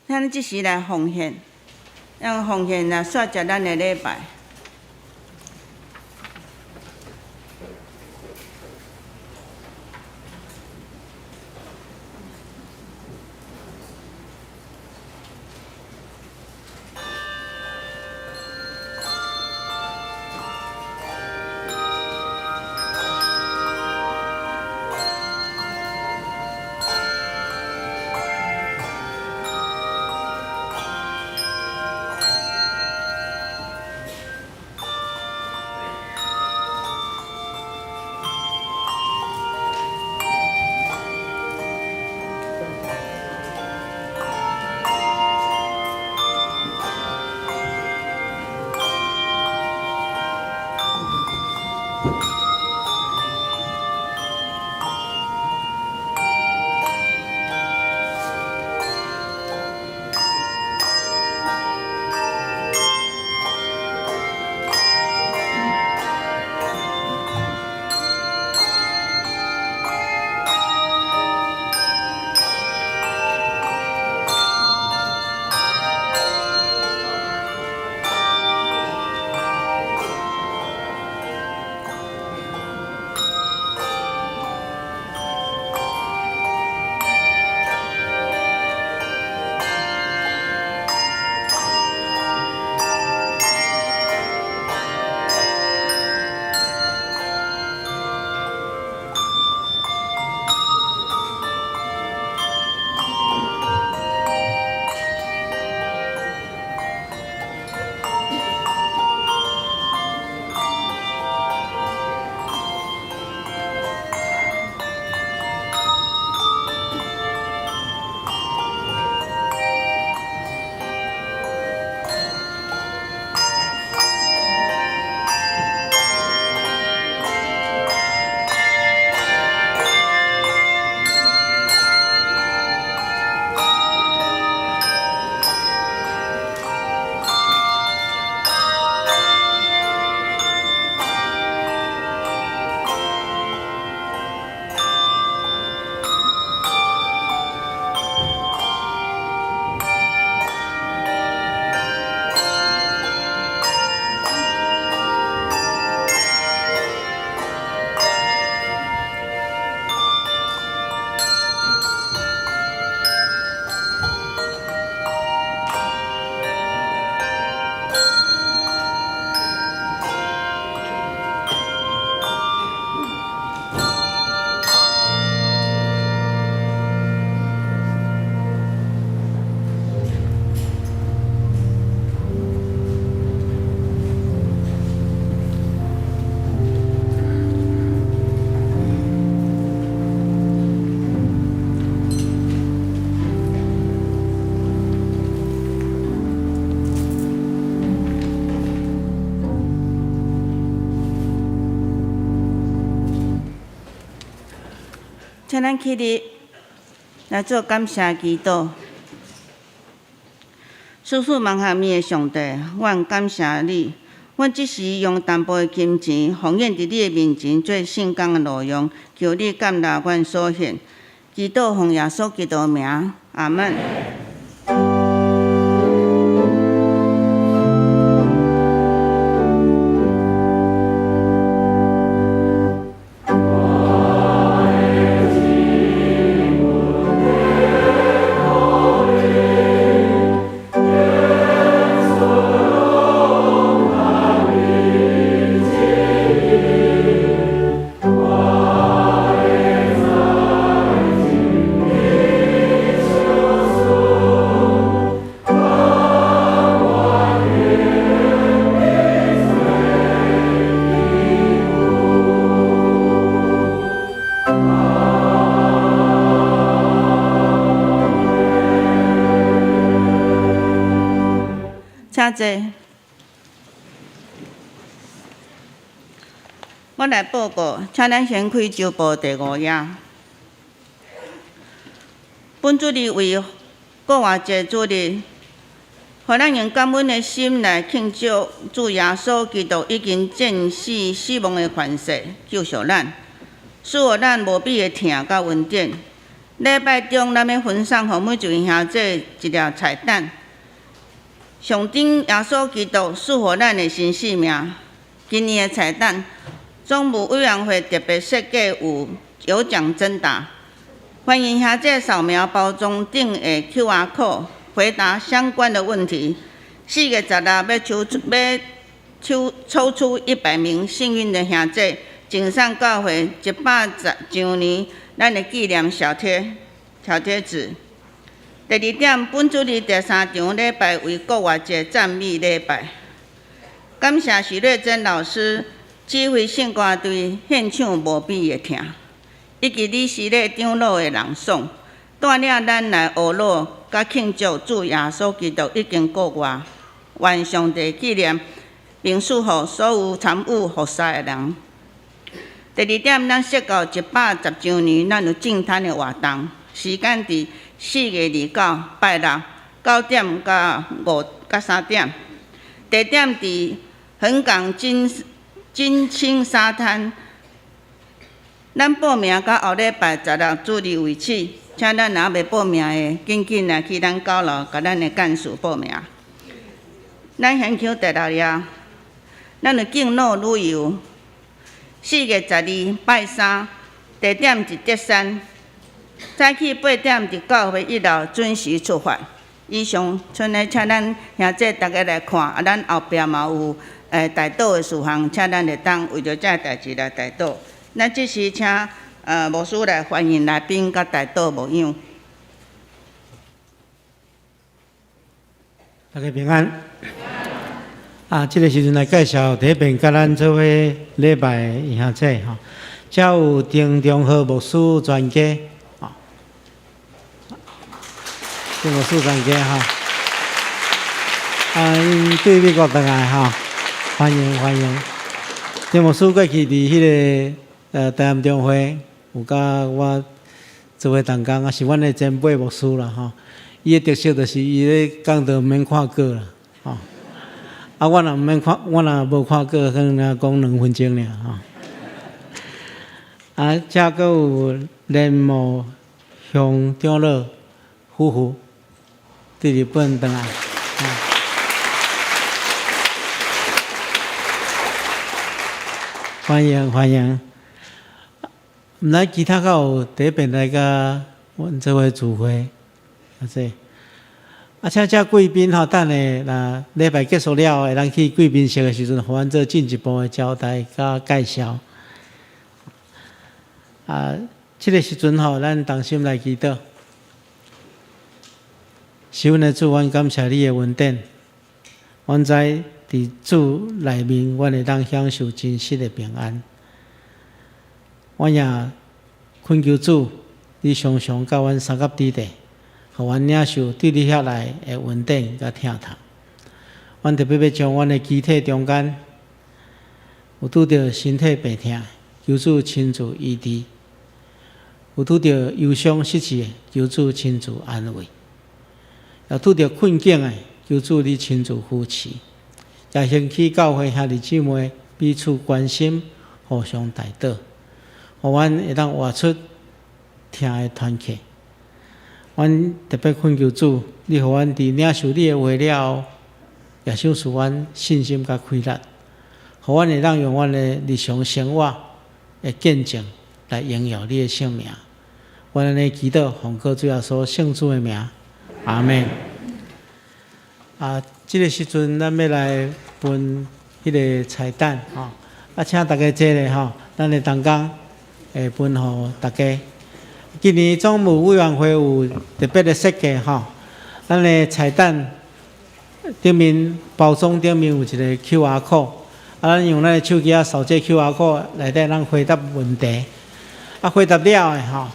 咱即时来奉献，让奉献来煞食咱的礼拜。请咱起立来做感谢祈祷。世事万象面的上帝，阮感谢你，阮即时用淡薄的金钱，奉献伫你的面前做圣工的路用，求你感纳阮所献。祈祷奉耶稣基督名，阿门。请坐。我来报告，请咱先开周报第5页。本主日为国外节主日，互咱用感恩的心来庆祝主耶稣基督已经战胜死亡的权势，救赎咱，使予咱无比的疼甲恩典。礼拜中，咱要分享互每一位兄弟一粒彩蛋。上顶耶稣基督赐予咱的新生命。今年的彩蛋，总务委员会特别设计有奖征答，欢迎兄弟扫描包装顶的 QR code， 回答相关的问题。4月16日要抽出100名幸运的兄弟，赠送教会110周年咱的纪念小贴纸。第2点，本主日第3场礼拜为国外节赞美礼拜，感谢许瑞珍老师指挥圣歌队献唱无比的疼，以及李时礼长老的朗诵，带领咱来学乐甲庆祝主耶稣基督已经国外愿上帝纪念，并祝福所有参与服侍的人。第2点，咱设到110周年，咱有正坛的活动，时间伫4月29拜六9点到3点。地点伫横港金青沙滩。咱报名到后礼拜16主日为止，请咱若未报名的，紧来去咱高楼，甲咱的干事报名。咱现场第6页，咱有敬老旅游。4月12拜3，地点伫德山。早起8点伫教会1楼准时出发。以上，剩的请咱兄弟大家来看，咱后壁嘛有代祷的事项，请咱会当为着这代志来代祷。咱即时请牧师来欢迎来宾甲代祷牧养。大家平安。这个时阵来介绍第一遍甲咱做伙礼拜的兄弟吼，遮有丁中和牧师专家。这牧师专家哈，因对美国回来哈，欢迎。这牧师过去伫迄个台南中会有甲我做伙同工，是阮的前辈牧师啦吼。伊的特色就是伊咧讲到免看过啦吼，我若免看，我若无看过，可能讲2分钟尔吼。遮阁有莲雾乡长老夫妇。伫日本回来，欢迎。毋知其他较有第一遍来甲阮做伙聚会，请遮贵宾吼，等下若礼拜结束了，会当去贵宾席的时阵，互阮做进一步的交代甲介绍。这个时阵吼，咱同心来祈祷。是阮的主，阮感谢你的恩典。阮知伫主内面，阮会当享受真实的平安。阮也恳求主，你常常甲阮三甲伫地，互阮领受对你遐来的恩典甲疼痛。阮特别要将阮的肢体中间有拄着身体病痛，求主亲自医治。有拄到忧伤失志的，求主亲自安慰；也拄到困境的，求主你亲自扶持。也兴起教会兄弟姊妹彼此关心，互相带导，互阮会当活出听的团契。阮特别恳求主，你互阮伫领受你的话了后，也赏赐阮信心甲开力，互阮会当用阮的日常生活的见证来荣耀你的圣名。阮安尼祈祷，奉靠主耶稣圣主的名，阿门。这个时阵，咱要来分迄个彩蛋吼，请大家坐咧吼，咱的同工会分互大家。今年总务委员会有特别的设计吼，咱的彩蛋顶面包装顶面有一个 QR code， 咱用咱的手机扫这 QR code 内底，咱回答问题。回答了的吼，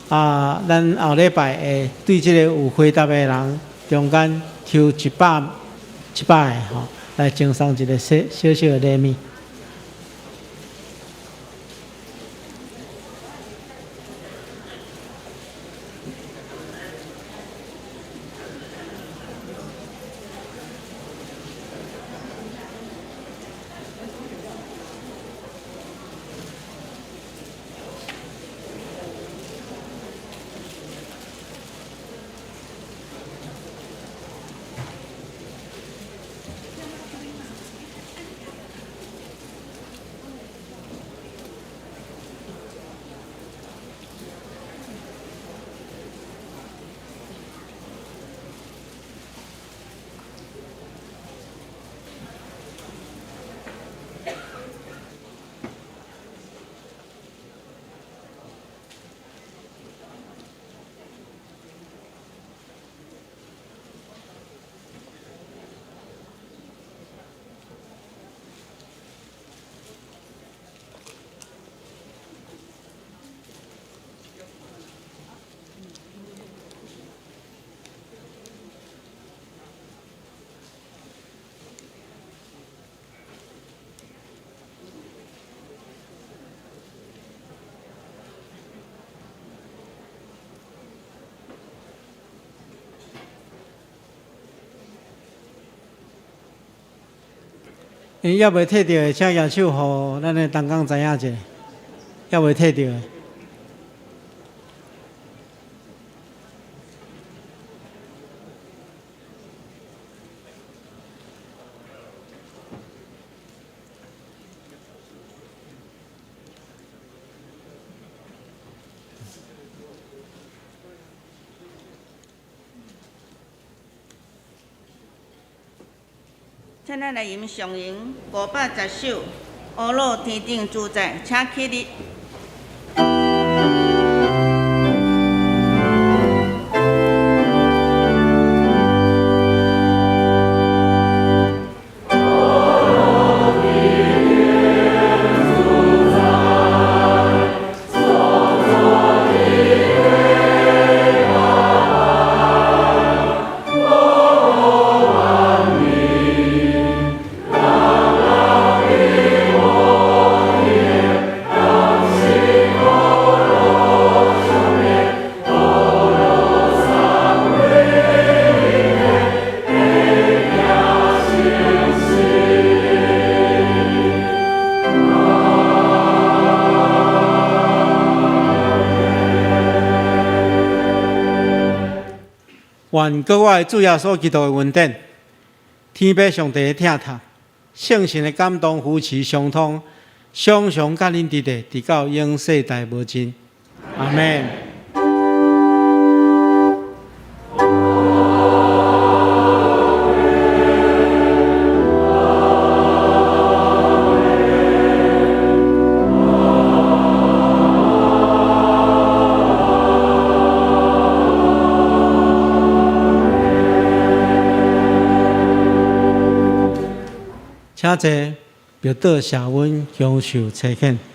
咱后礼拜会对这个有回答的人中间抽100个吼，来赠送一个小小的礼物。要未摕到的，请举手，互咱的同工知影者。要未摕到的，请咱来吟上吟510首《乌鲁天顶主宰》，请起立。愿各位主耶稣基督的恩典、天父上帝的疼痛、圣神的感动扶持相通，常常甲恁伫地，直到永世代无尽。阿门。请坐，庙岛社温享受呈现。